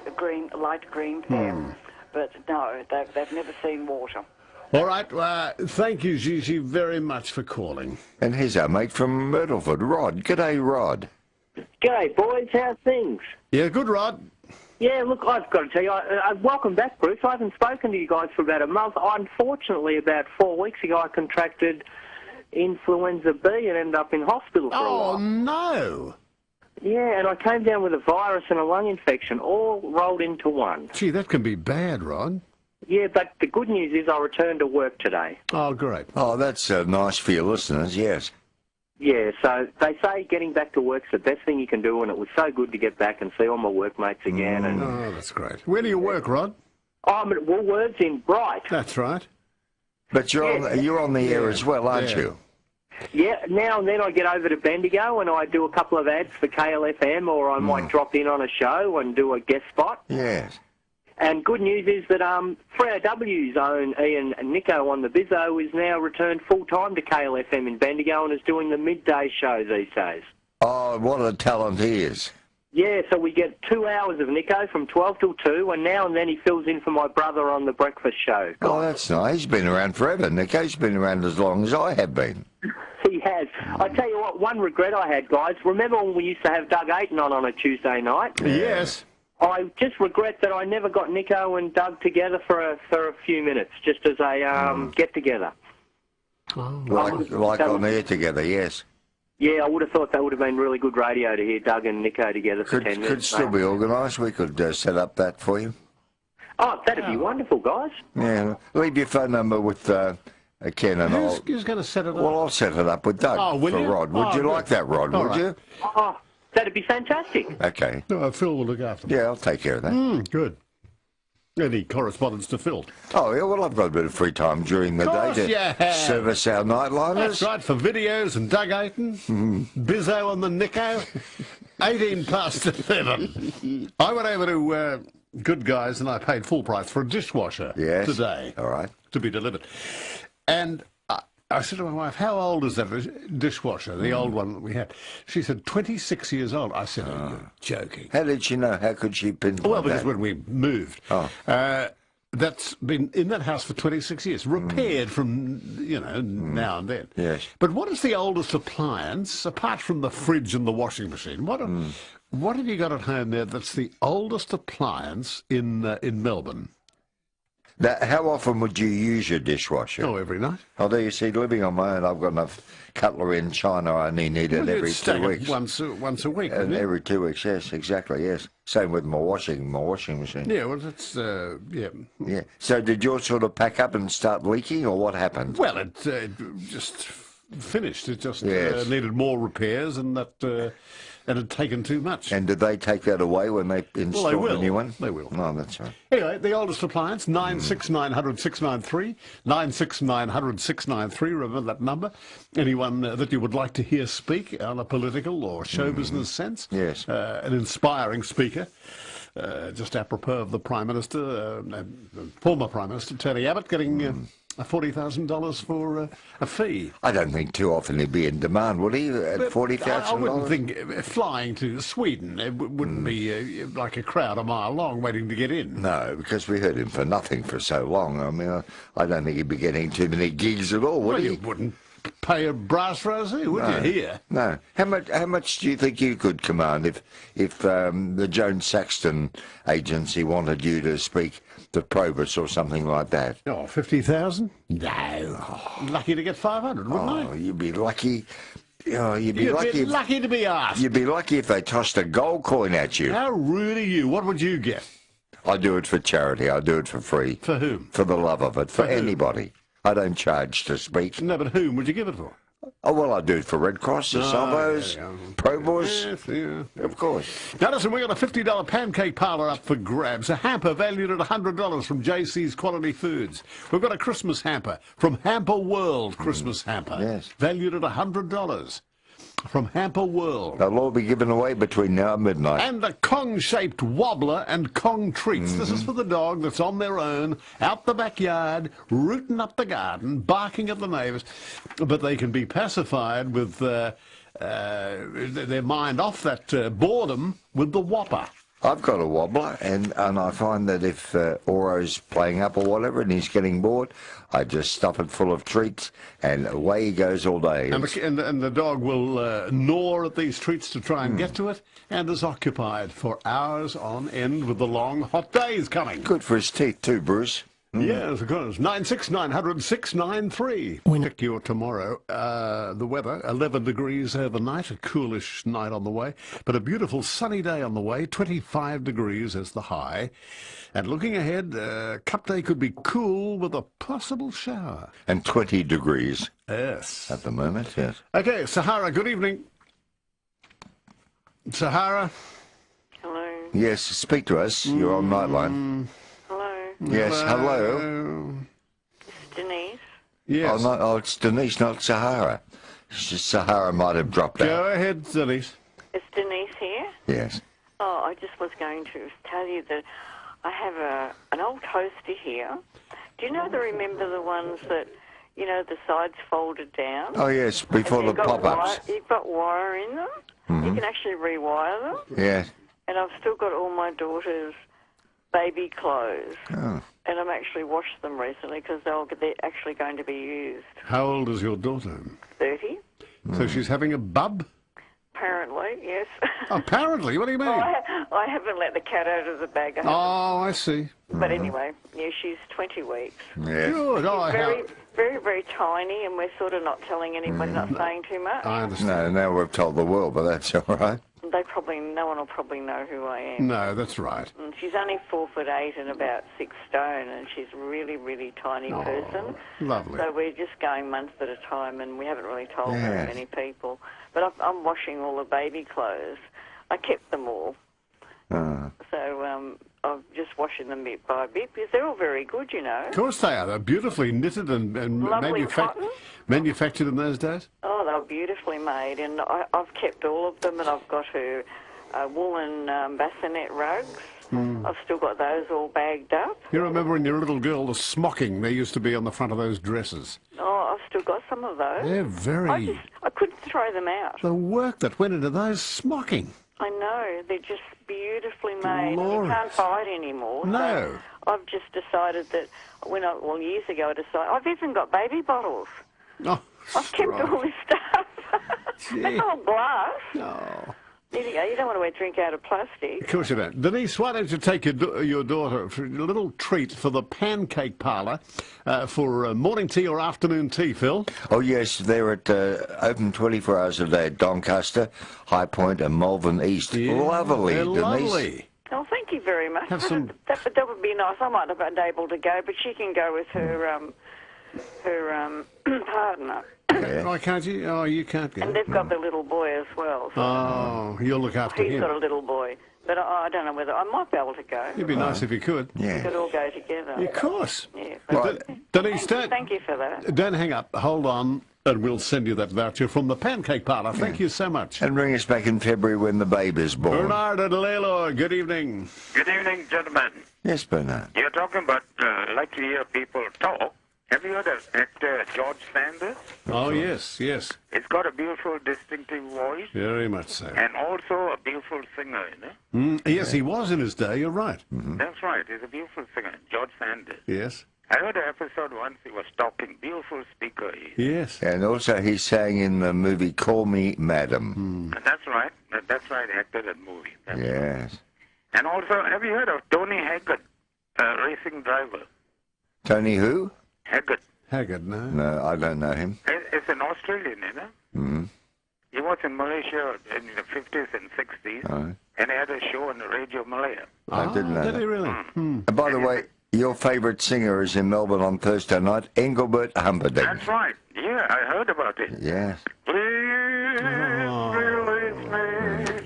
light green pair. But no, they've never seen water. All right, thank you, Gigi, very much for calling. And here's our mate from Myrtleford, Rod. G'day, Rod. G'day, boys. How's things? Yeah, good, Rod. Yeah, look, I've got to tell you, welcome back, Bruce. I haven't spoken to you guys for about a month. Unfortunately, about 4 weeks ago, I contracted influenza B and ended up in hospital for a while. Oh, no. Yeah, and I came down with a virus and a lung infection, all rolled into one. Gee, that can be bad, Rod. Yeah, but the good news is I returned to work today. Oh, great. Oh, that's nice for your listeners, yes. Yeah, so they say getting back to work's the best thing you can do, and it was so good to get back and see all my workmates again. And oh, that's great. Where do you work, Rod? I'm at Woolworths in Bright. That's right. But you're on the air as well, aren't you? Yeah, now and then I get over to Bendigo and I do a couple of ads for KLFM, or I might drop in on a show and do a guest spot. Yes. And good news is that 3AW's own Ian Nico on the Bizzo is now returned full-time to KLFM in Bendigo and is doing the midday show these days. Oh, what a talent he is. Yeah, so we get 2 hours of Nico from 12 till 2, and now and then he fills in for my brother on the breakfast show. Oh, that's nice. He's been around forever. Nico's been around as long as I have been. He has. I tell you what, one regret I had, guys. Remember when we used to have Doug Ayton on a Tuesday night? Yes. I just regret that I never got Nico and Doug together for a few minutes, just as a get-together. Oh. Like on air together, yes. Yeah, I would have thought that would have been really good radio to hear Doug and Nico together for 10 minutes. Could still be organised. We could set up that for you. Oh, that'd be wonderful, guys. Yeah, leave your phone number with Ken and Who's going to set it up? Well, I'll set it up with Doug for Rod. Would you like that, Rod? Would you? Oh, that'd be fantastic. Okay. No, Phil will look after me. Yeah, I'll take care of that. Good. Any correspondence to Phil? Oh, yeah, well, I've got a bit of free time during the day to service our nightliners. That's right, for videos and Doug Ayton, Bizzo on the Nico, 18 past 11. I went over to Good Guys and I paid full price for a dishwasher today. All right. To be delivered. And I said to my wife, how old is that dishwasher, the old one that we had? She said, 26 years old. I said, oh, you're joking. How did she know? How could she pinpoint Well, because when we moved. that's been in that house for 26 years, repaired from, now and then. Yes. But what is the oldest appliance, apart from the fridge and the washing machine? What have you got at home there that's the oldest appliance in Melbourne? Now, how often would you use your dishwasher? Oh, every night. Oh, there you see, living on my own, I've got enough cutlery in China. I only need it every 2 weeks. Once a week, And every 2 weeks, yes, exactly, yes. Same with my washing machine. Yeah, well, that's, yeah. Yeah. So did yours sort of pack up and start leaking, or what happened? Well, it just finished. It just needed more repairs, and that it had taken too much. And did they take that away when they installed the new one? They will. No, that's right. Anyway, the oldest appliance, 96900 693, 96900 693, remember that number. Anyone that you would like to hear speak on a political or show business sense. Yes. An inspiring speaker. Just apropos of the Prime Minister, former Prime Minister, Tony Abbott, getting $40,000 for a fee. I don't think too often he'd be in demand, would he, at $40,000? I wouldn't think flying to Sweden, it wouldn't be like a crowd a mile long waiting to get in. No, because we heard him for nothing for so long. I mean, I don't think he'd be getting too many gigs at all, would he? You wouldn't pay a brass rosy, would you, here? No. How much do you think you could command if the Jones Saxton agency wanted you to speak to Probus or something like that? Oh, 50,000? No. Lucky to get 500, wouldn't I? Oh, you'd be lucky. You'd be lucky to be asked. You'd be lucky if they tossed a gold coin at you. How rude are you? What would you get? I do it for charity. I do it for free. For whom? For the love of it. For anybody. I don't charge to speak. No, but whom would you give it for? Oh, well, I do it for Red Cross, the Salvos, Probos, of course. Now, listen, we got a $50 pancake parlour up for grabs. A hamper valued at $100 from JC's Quality Foods. We've got a Christmas hamper from Hamper World Christmas hamper. Yes. Valued at $100 from Hamper World. They'll all be given away between now and midnight. And the Kong-shaped wobbler and Kong treats. This is for the dog that's on their own, out the backyard, rooting up the garden, barking at the neighbours. But they can be pacified with their mind off that boredom with the whopper. I've got a wobbler, and I find that if Oro's playing up or whatever and he's getting bored, I just stuff it full of treats, and away he goes all day. And the dog will gnaw at these treats to try and get to it, and is occupied for hours on end with the long, hot days coming. Good for his teeth too, Bruce. Yes, of course. 96900 693. We check your tomorrow. The weather, 11 degrees overnight, a coolish night on the way, but a beautiful sunny day on the way, 25 degrees as the high. And looking ahead, Cup Day could be cool with a possible shower. And 20 degrees. Yes. At the moment, yes. Okay, Sahara, good evening. Sahara? Hello. Yes, speak to us. You're on Nightline. Yes, hello. It's Denise. Yes. It's Denise, not Sahara. Sahara might have dropped out. Go ahead, Denise. It's Denise here. Yes. Oh, I just was going to tell you that I have an old toaster here. Do you remember the ones that, the sides folded down? Oh, yes, before the pop-ups. You've got wire in them. You can actually rewire them. Yes. And I've still got all my daughter's baby clothes. Oh. And I've actually washed them recently because they're actually going to be used. How old is your daughter? 30. So she's having a bub? Apparently, yes. Apparently? What do you mean? I haven't let the cat out of the bag. I see. But anyway, she's 20 weeks. Yes. Good. She's very, very, very tiny, and we're sort of not telling anybody, not saying too much. I understand. No, now we've told the world, but that's all right. No one will probably know who I am. No, that's right. And she's only 4'8" and about 6 stone, and she's a really, really tiny person. Lovely. So we're just going months at a time, and we haven't really told very many people. But I'm washing all the baby clothes. I kept them all. So I'm just washing them bit by bit because they're all very good, Of course they are. They're beautifully knitted and manufactured in those days. Oh, they're beautifully made, and I've kept all of them, and I've got her woolen bassinet rugs. I've still got those all bagged up. You remember when you were a little girl, the smocking they used to be on the front of those dresses? Oh, I've still got some of those. They're very... I couldn't throw them out. The work that went into those smocking. I know, they're just beautifully made. Glorious. You can't buy it anymore. No. So I've just decided that years ago I decided, I've even got baby bottles. Oh, I've kept all this stuff. It's all glass. No. You don't want to drink out of plastic. Of course you don't. Denise, why don't you take your daughter for a little treat for the pancake parlour for morning tea or afternoon tea, Phil? Oh, yes, they're at open 24 hours a day at Doncaster, High Point and Malvern East. Lovely, they're Denise. lovely. Oh, thank you very much. Have some... that would be nice. I might have been able to go, but she can go with her partner. Yeah. Why can't you? Oh, you can't go. And they've got the little boy as well. So oh, you'll look after him. He's got a little boy. But I don't know whether I might be able to go. It'd be nice if you could. We could all go together. Of course. Yeah. Denise, Thank you for that. don't hang up. Hold on, and we'll send you that voucher from the pancake parlour. Thank you so much. And ring us back in February when the baby's born. Bernard and Layla, good evening. Good evening, gentlemen. Yes, Bernard. You're talking about like to hear people talk. Have you heard of actor George Sanders? Oh, yes, yes. He's got a beautiful, distinctive voice. Very much so. And also a beautiful singer, you know? Yes, he was in his day, you're right. That's right, he's a beautiful singer, George Sanders. Yes. I heard an episode once he was talking. Beautiful speaker he is. Yes. And also he sang in the movie Call Me Madam. That's right. That's right, he acted in that movie. Yes. And also, have you heard of Tony Haggard, racing driver? Tony who? Haggard. Haggard, no. No, I don't know him. He's an Australian, you know? He was in Malaysia in the 50s and 60s, and he had a show on Radio Malaya. I didn't know Did that. he really? And by the way, your favourite singer is in Melbourne on Thursday night, Engelbert Humperdinck. That's right. Yeah, I heard about it. Yes. Please release me,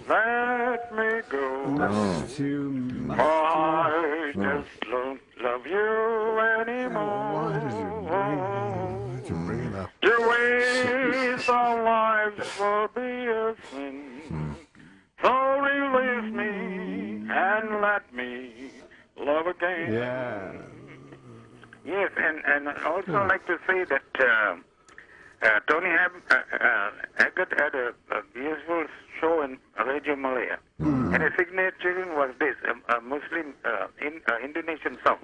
let me go. That's too much. I just don't love you anymore. Why did you bring it up? To waste our lives will be a sin. So release me and let me love again. Yeah. Yes, and I'd also like to say that Tony Haggard had a beautiful show in Radio Malaya. And his signature tune was this, a Muslim Indonesian song.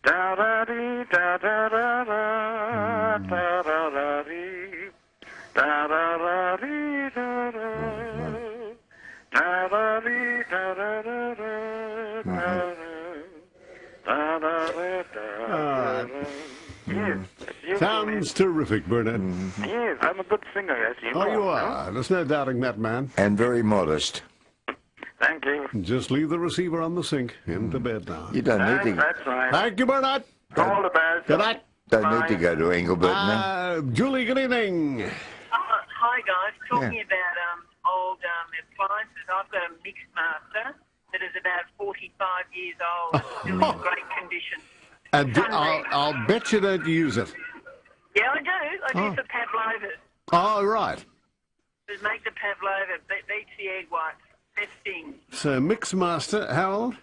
Da-da-dee, da-da-da-da, da-da-da-dee, da-da-da-dee, da-da, da-da-dee, da-da-da-da, da-da, yes. Sounds terrific, Bernard. Yes, I'm a good singer, as you know. Oh, you are. There's no doubting that, man. And very modest. Thank you. Just leave the receiver on the sink. Into bed now. You don't need to. That's right. Thank you, Bernard. All the best. Good night. Don't need to go to Engelbert now. Julie, good evening. Hi, guys. Talking about old appliances, I've got a mixed master that is about 45 years old, still in great condition. And I'll bet you don't use it. Yeah, I do. I do for pavlovas. Oh, right. To make the pavlova, beats the egg whites. Best thing. So, Mixmaster, how old?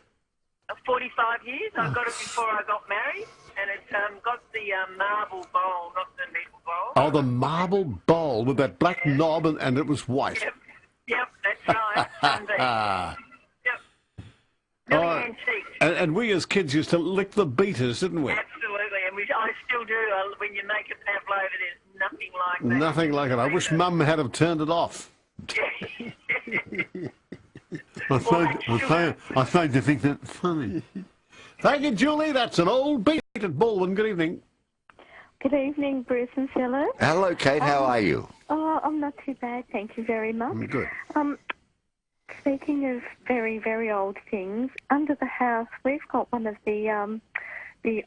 45 years. I got it before I got married, and it's got the marble bowl, not the metal bowl. Oh, the marble bowl with that black knob, and it was white. Yep, that's right. Yep. Really antique. And we as kids used to lick the beaters, didn't we? Absolutely, and I still do. When you make a pavlova, there's nothing like that. Nothing like it. I wish Mum had have turned it off. I find to think that funny. Thank you, Julie. That's an old beat at Baldwin. Good evening. Good evening, Bruce and Phyllis. Hello, Kate. How are you? Oh, I'm not too bad. Thank you very much. Good. Speaking of very, very old things, under the house we've got one of the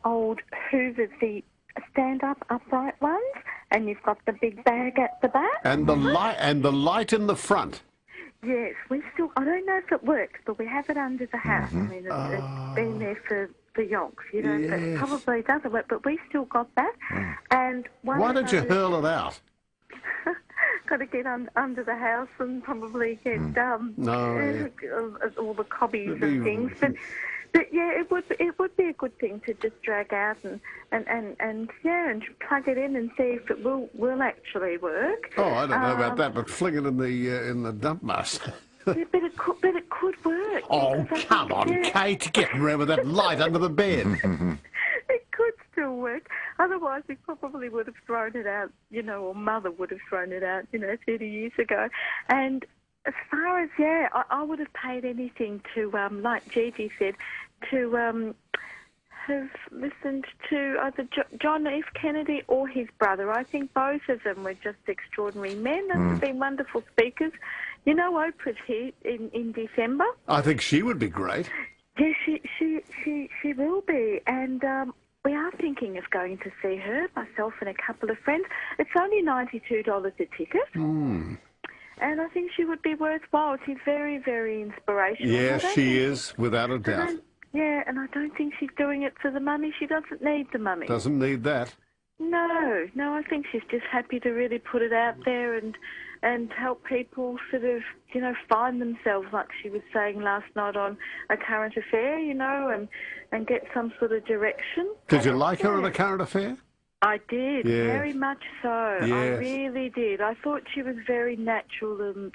old Hoovers, the stand-up upright ones, and you've got the big bag at the back. And the light in the front. Yes, I don't know if it works, but we have it under the house. I mean, it's been there for yonks, you know, but it probably doesn't work, but we still got that. And why don't you hurl it out? Got to get under the house and probably get all the cobbies and things. But yeah, it would be a good thing to just drag out and plug it in and see if it will actually work. Oh, I don't know about that, but fling it in the dump master. Yeah, but it could work. Oh, come on, Kate. Get rid of that light under the bed. It could still work. Otherwise, we probably would have thrown it out, or Mother would have thrown it out, 30 years ago. And as far as, I would have paid anything to, like Gigi said, to have listened to either John F. Kennedy or his brother. I think both of them were just extraordinary men and have been wonderful speakers. Oprah's here in December. I think she would be great. Yeah, she will be, and we are thinking of going to see her, myself and a couple of friends. It's only $92 a ticket, and I think she would be worthwhile. She's very, very inspirational. Yes, she is, without a doubt. And I don't think she's doing it for the money. She doesn't need the money. Doesn't need that. No, I think she's just happy to really put it out there and help people sort of, find themselves, like she was saying last night on A Current Affair, and get some sort of direction. Did you like her on A Current Affair? I did, Yeah. very much so. Yes. I really did. I thought she was very natural and,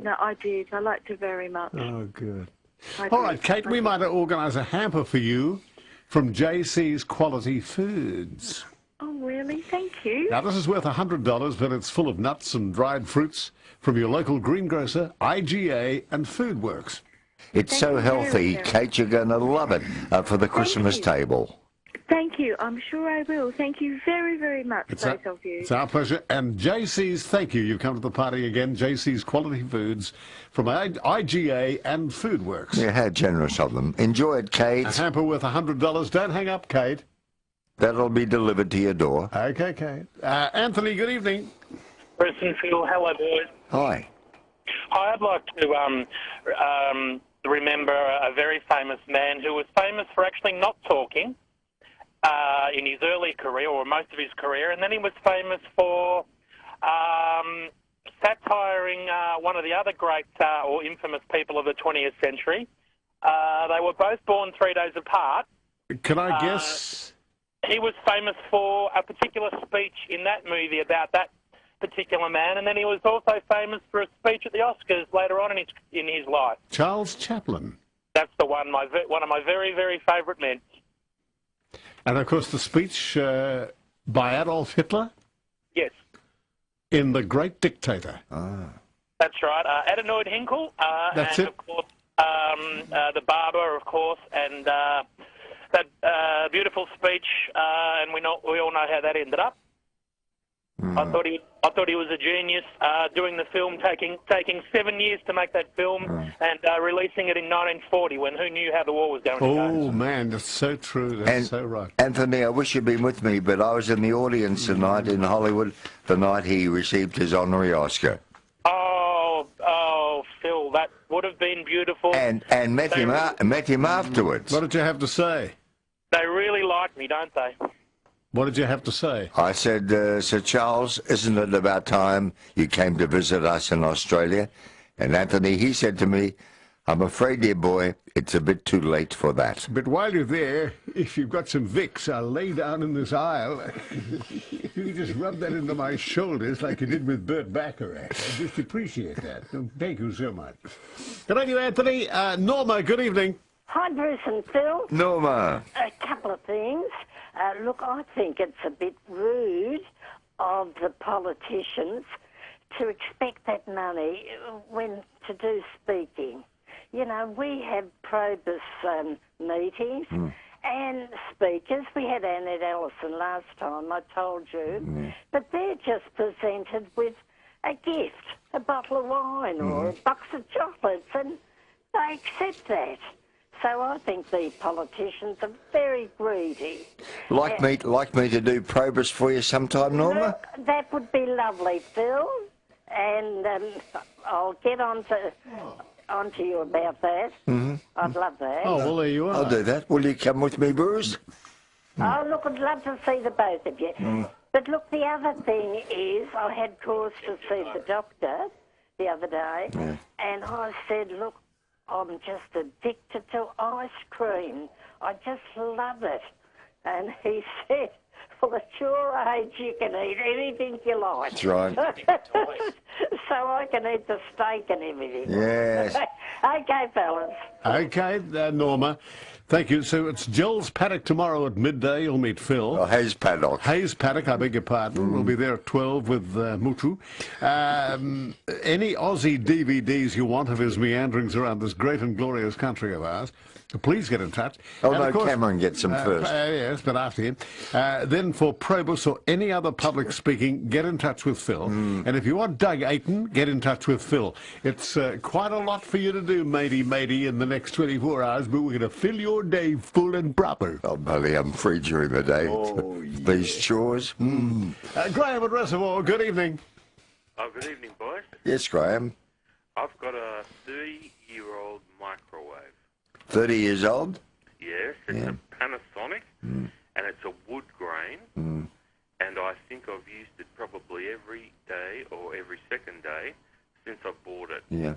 I did. I liked her very much. Oh, good. I All did. right, Kate, we might organise a hamper for you from JC's Quality Foods. Oh, really? Thank you. Now, this is worth $100, but it's full of nuts and dried fruits from your local greengrocer, IGA and Foodworks. It's so healthy, Kate, you're going to love it for the Christmas table. Thank you. I'm sure I will. Thank you very, very much, both of you. It's our pleasure. And JC's, thank you. You've come to the party again. JC's Quality Foods from IGA and Foodworks. Yeah, how generous of them. Enjoy it, Kate. A hamper worth $100. Don't hang up, Kate. That'll be delivered to your door. Okay, Kate. Anthony, good evening. Bruce and Phil, hello, boys. Hi. Hi, I'd like to remember a very famous man who was famous for actually not talking in his early career, or most of his career, and then he was famous for satiring one of the other great or infamous people of the 20th century. They were both born 3 days apart. Can I guess? He was famous for a particular speech in that movie about that particular man, and then he was also famous for a speech at the Oscars later on in his life. Charles Chaplin. That's the one, one of my very, very favourite men. And, of course, the speech by Adolf Hitler? Yes. In The Great Dictator. That's right. Adenoid Hinkle. That's and, it. of course, the barber, of course, and that beautiful speech, and we all know how that ended up. I thought he was a genius doing the film, taking 7 years to make that film, and releasing it in 1940 when who knew how the war was going to go. Oh, man, that's so true. That's so right. Anthony, I wish you'd been with me, but I was in the audience tonight in Hollywood the night he received his honorary Oscar. Oh, Phil, that would have been beautiful. And met him afterwards. What did you have to say? They really like me, don't they? What did you have to say? I said, Sir Charles, isn't it about time you came to visit us in Australia? And Anthony, he said to me, I'm afraid, dear boy, it's a bit too late for that. But while you're there, if you've got some Vicks, I'll lay down in this aisle. If you just rub that into my shoulders like you did with Burt Bacharach, I just appreciate that. Thank you so much. Thank you, Anthony. Norma, good evening. Hi, Bruce and Phil. Norma. A couple of things. Look, I think it's a bit rude of the politicians to expect that money when to do speaking. You know, we have Probus meetings and speakers. We had Annette Ellison last time, I told you. But they're just presented with a gift, a bottle of wine or a box of chocolates, and they accept that. So I think the politicians are very greedy. Like me to do Probus for you sometime, Norma? Look, that would be lovely, Phil. And I'll get onto you about that. I'd love that. Oh, well, there you are. I'll do that. Will you come with me, Bruce? Oh, look, I'd love to see the both of you. But look, the other thing is I had cause to see the doctor the other day, and I said, look, I'm just addicted to ice cream. I just love it. And he said, for the sure age you can eat anything you like. That's right. So I can eat the steak and everything. Yes. Okay, fellas. Okay, Norma. Thank you. So it's Jill's Paddock tomorrow at midday. You'll meet Phil. Oh, Hayes Paddock. Hayes Paddock, I beg your pardon. We'll be there at 12 with Mutu. Any Aussie DVDs you want of his meanderings around this great and glorious country of ours, please get in touch. Oh, And no, of course, Cameron gets them first. Yes, but after him. Then for Probus or any other public speaking, get in touch with Phil. And if you want Doug Ayton, get in touch with Phil. It's quite a lot for you to do, matey, in the next 24 hours, but we're going to fill your day full and proper. Oh, buddy, I'm free during the day. These chores. Graham at Reservoir, good evening. Oh, good evening, boys. Yes, Graham. I've got a 30-year-old microwave. 30 years old? Yes, it's a Panasonic, and it's a wood grain, and I think I've used it probably every day or every second day since I bought it. Yeah.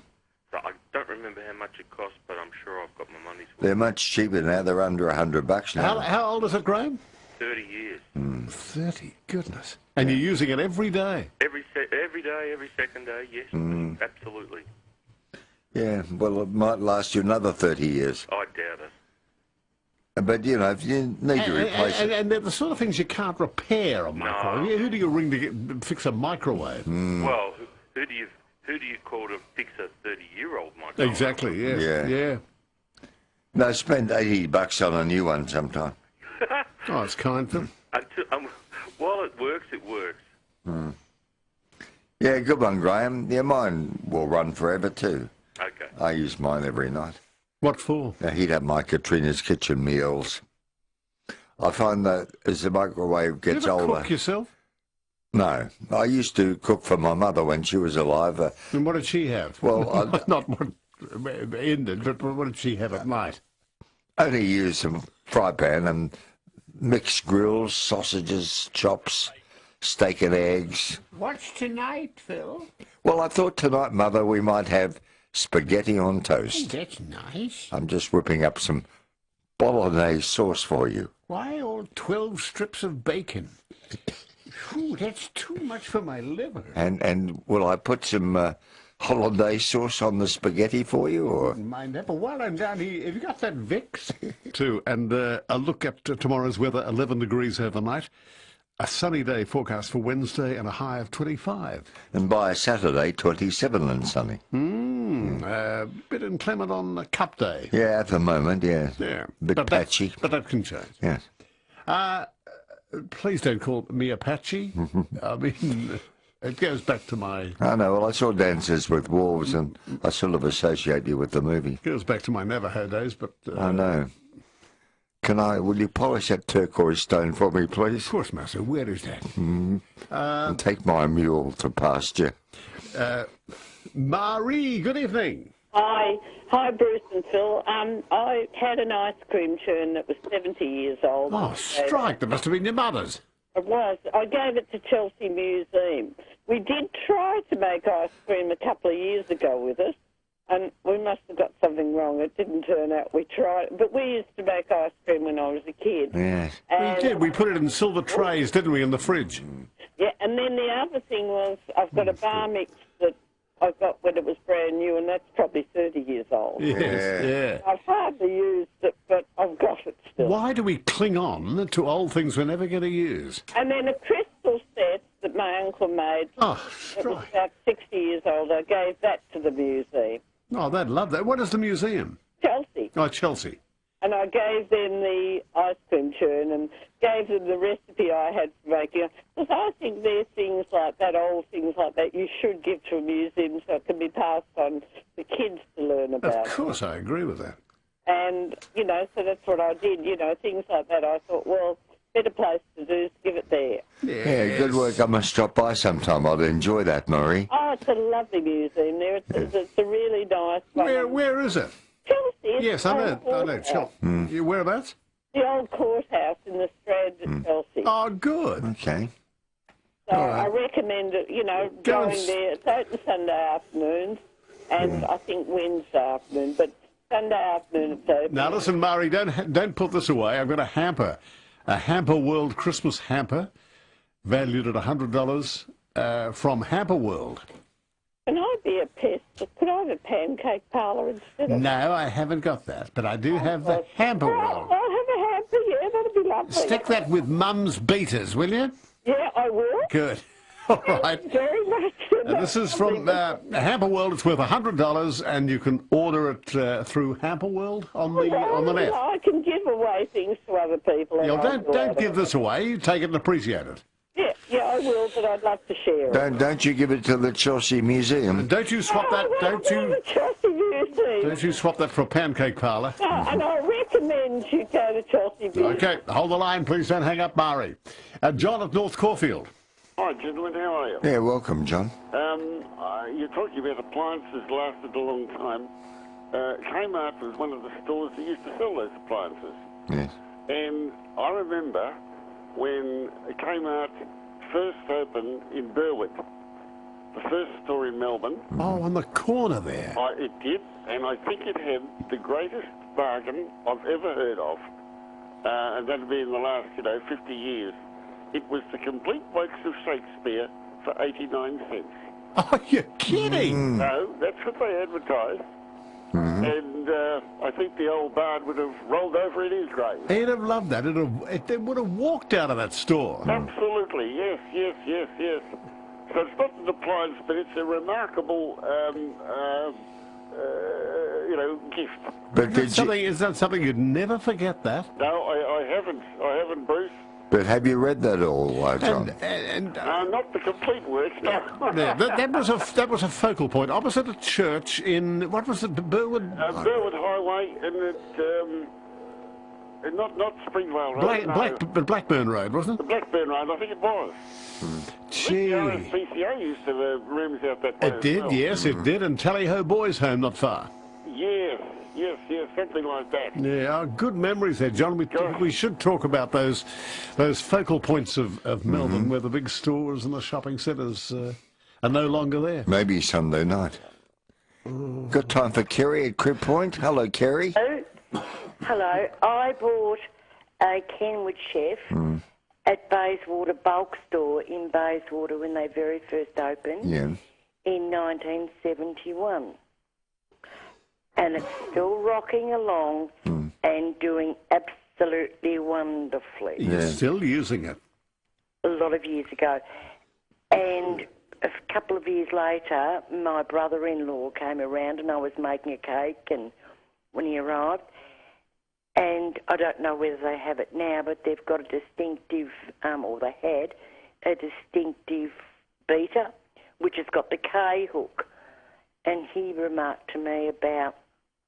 So I don't remember how much it cost, but I'm sure I've got my money's worth. They're much cheaper now. They're under $100 now. How old is it, Graham? 30 years. 30, goodness. And you're using it every day? Every day, every second day, yes, absolutely. Yeah, well, it might last you another 30 years. I doubt it. But, you know, if you need to replace it... And they're the sort of things you can't repair a microwave. Who do you ring to fix a microwave? Well, who do you call to fix a 30-year-old microwave? Exactly, yes. Yeah. No, spend $80 on a new one sometime. Oh, it's kind of them. While it works, it works. Yeah, good one, Graham. Yeah, mine will run forever too. Okay. I use mine every night. What for? I heat up my Katrina's kitchen meals. I find that as the microwave gets you ever older... cook yourself? No. I used to cook for my mother when she was alive. And what did she have? Well, not what ended, but what did she have at night? Only use some fry pan and mixed grills, sausages, chops, steak and eggs. What's tonight, Phil? Well, I thought tonight, Mother, we might have spaghetti on toast. That's nice. I'm just whipping up some bolognese sauce for you. Why all 12 strips of bacon? Ooh, that's too much for my liver. And will I put some hollandaise sauce on the spaghetti for you, or? Wouldn't mind that, but while I'm down here, have you got that Vicks? Too, and a look at tomorrow's weather, 11 degrees overnight. A sunny day forecast for Wednesday and a high of 25. And by Saturday, 27 and sunny. A bit inclement on Cup Day. Yeah, at the moment, yeah. Yeah. Bit patchy. But that can change. Yes. Please don't call me Apache. I mean, it goes back to my... I know, well, I saw Dances with Wolves, and I sort of associate you with the movie. It goes back to my Navajo days, but... I know. Will you polish that turquoise stone for me, please? Of course, Master. Where is that? And take my mule to pasture. Marie, good evening. Hi, Bruce and Phil. I had an ice cream churn that was 70 years old. Oh, strike. That must have been your mother's. It was. I gave it to Chelsea Museum. We did try to make ice cream a couple of years ago with it, and we must have got something wrong. It didn't turn out. We tried, but we used to make ice cream when I was a kid. Yes. We did. We put it in silver trays, didn't we, in the fridge? Yeah, and then the other thing was I've got a bar mix that I got when it was brand new, and that's probably 30 years old. Yes, yeah. I've hardly used it, but I've got it still. Why do we cling on to old things we're never going to use? And then a crystal set that my uncle made that was about 60 years old, I gave that to the museum. Oh, they'd love that. What is the museum? Chelsea. Oh, Chelsea. And I gave them the ice cream churn and gave them the recipe I had for making it. Because I think there are things like that, old things like that, you should give to a museum so it can be passed on to kids to learn about. Of course, I agree with that. And, you know, so that's what I did. You know, things like that, I thought, well, better place to do is give it there. Yeah, good work. I must stop by sometime. I'd enjoy that, Marie. Oh, it's a lovely museum there. It's a really nice one. Where is it? Chelsea. Yes, I know. Chelsea. Whereabouts? The old courthouse in the Strand at Chelsea. Oh, good. Okay. So I recommend it, you know, going there. It's open Sunday afternoons and I think Wednesday afternoon, but Sunday afternoon it's open. Now, listen, Murray, don't put this away. I've got a hamper a Hamper World Christmas hamper valued at $100 from Hamper World. Can I be a pest? Could I have a pancake parlour instead of... No, I haven't got that, but I do have the Hamper World. I'll have a hamper, yeah, that'd be lovely. Stick that with Mum's beaters, will you? Yeah, I will. Good. All right. Very much. This is from Hamper World. It's worth $100, and you can order it through Hamper World on the net. I can give away things to other people. Don't give this away. You take it and appreciate it. Yeah, I will, but I'd love to share it. Don't you give it to the Chelsea Museum? And don't you swap that? Don't you swap that for a pancake parlour? No, and I recommend you go to Chelsea Museum. Okay, hold the line, please. Don't hang up, Mari. John at North Caulfield. Hi, gentlemen. How are you? Yeah, welcome, John. You're talking about appliances lasted a long time. Kmart was one of the stores that used to sell those appliances. Yes. And I remember when Kmart first opened in Burwood, the first store in Melbourne. Oh, on the corner there. It did, and I think it had the greatest bargain I've ever heard of. And that'd be in the last, 50 years. It was the complete works of Shakespeare for 89 cents. Oh, you're kidding? No, that's what they advertised. And I think the old bard would have rolled over in his grave. He'd have loved that. It would have walked out of that store. Absolutely, yes. So it's not an appliance, but it's a remarkable, gift. But is that something you'd never forget? That? No, I haven't, Bruce. But have you read that all, John? Not the complete works. No. Yeah, that was a focal point opposite a church in what was it, Burwood? Burwood Highway, and not Springvale Road. Blackburn Road, wasn't it? The Blackburn Road, I think it was. Gee. PCA used to have rooms out that way. It did, well. yes, it did, and Tally Ho Boys Home not far. Yes, something like that. Yeah, good memories there, John. We should talk about those focal points of Melbourne where the big stores and the shopping centres are no longer there. Maybe Sunday night. Got time for Kerry at Crib Point? Hello, Kerry. Hello. I bought a Kenwood Chef at Bayswater Bulk Store in Bayswater when they very first opened in 1971. And it's still rocking along and doing absolutely wonderfully. You're still using it? A lot of years ago. And a couple of years later, my brother-in-law came around and I was making a cake and when he arrived. And I don't know whether they have it now, but they've got a distinctive, or they had, a distinctive beater, which has got the K-hook. And he remarked to me about,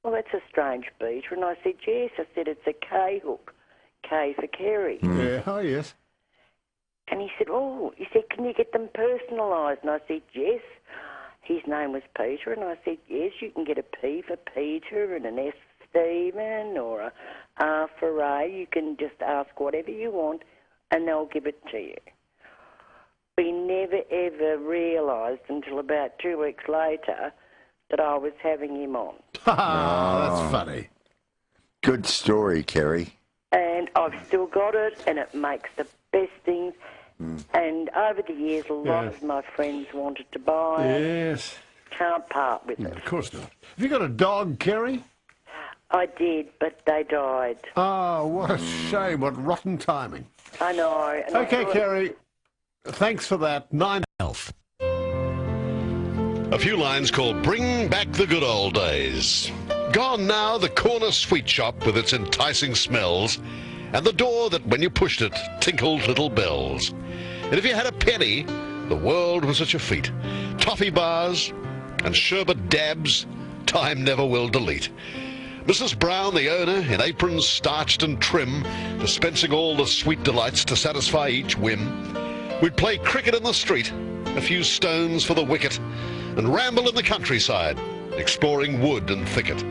well, that's a strange beater. And I said, yes. I said, it's a K-hook. K for Kerry. Yeah, oh, yes. And he said, can you get them personalised? And I said, yes. His name was Peter. And I said, yes, you can get a P for Peter and an S for Stephen or a R for Ray. You can just ask whatever you want and they'll give it to you. We never, ever realised until about 2 weeks later that I was having him on. That's funny. Good story, Kerry. And I've still got it, and it makes the best things. And over the years, a lot of my friends wanted to buy it. Yes. Can't part with it. Of course not. Have you got a dog, Kerry? I did, but they died. Oh, what a shame. What rotten timing. I know. And Okay, Kerry. Thanks for that. 9 Health. A few lines called Bring Back the Good Old Days. Gone now the corner sweet shop with its enticing smells and the door that when you pushed it tinkled little bells. And if you had a penny, the world was at your feet. Toffee bars and sherbet dabs, time never will delete. Mrs. Brown, the owner, in aprons starched and trim, dispensing all the sweet delights to satisfy each whim. We'd play cricket in the street, a few stones for the wicket, and ramble in the countryside, exploring wood and thicket.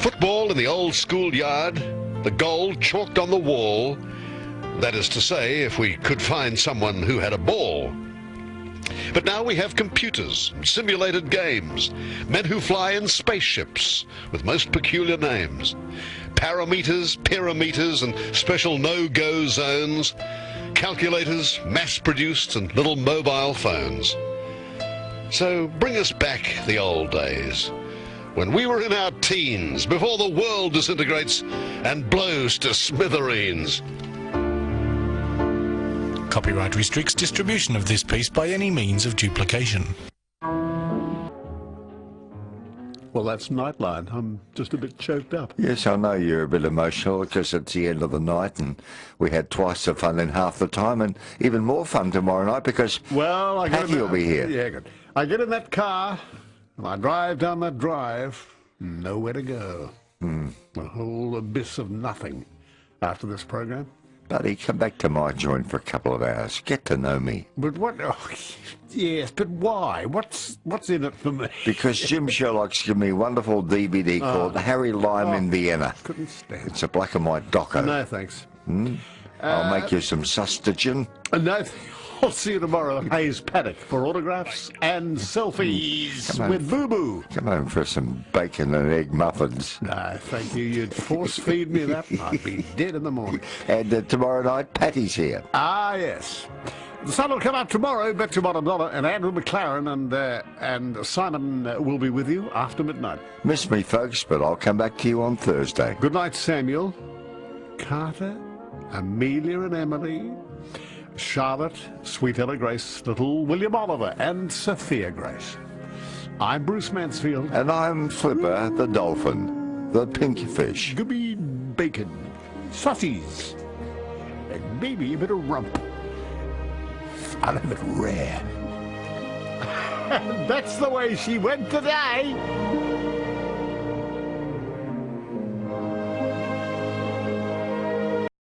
Football in the old schoolyard, the goal chalked on the wall, that is to say, if we could find someone who had a ball. But now we have computers, simulated games, men who fly in spaceships with most peculiar names, parameters, perimeters and special no-go zones, calculators, mass-produced and little mobile phones. So bring us back the old days, when we were in our teens, before the world disintegrates and blows to smithereens. Copyright restricts distribution of this piece by any means of duplication. Well, that's Nightline. I'm just a bit choked up. Yes, I know you're a bit emotional because it's the end of the night and we had twice the fun in half the time and even more fun tomorrow night because Patty will be here. Yeah, good. I get in that car and I drive down that drive, nowhere to go. A whole abyss of nothing after this program. Buddy, come back to my joint for a couple of hours. Get to know me. But what? Oh, yes, but why? What's in it for me? Because Jim Sherlock's given me a wonderful DVD called Harry Lime in Vienna. Couldn't stand it. It's a black and white doco. No, thanks. I'll make you some sustagen. No, I'll see you tomorrow at Hayes Paddock for autographs and selfies with Boo Boo. Come home for some bacon and egg muffins. No, thank you. You'd force feed me that and I'd be dead in the morning. And tomorrow night, Patty's here. Ah, yes. The sun will come out tomorrow, Bet Your Bottom Dollar, and Andrew McLaren and Simon will be with you after midnight. Miss me, folks, but I'll come back to you on Thursday. Good night, Samuel, Carter, Amelia and Emily, Charlotte, Sweet Ella Grace, little William Oliver, and Sophia Grace. I'm Bruce Mansfield. And I'm Flipper the Dolphin, the pinky fish. Gooby bacon, sausages, and maybe a bit of rump. I'll have it rare. That's the way she went today.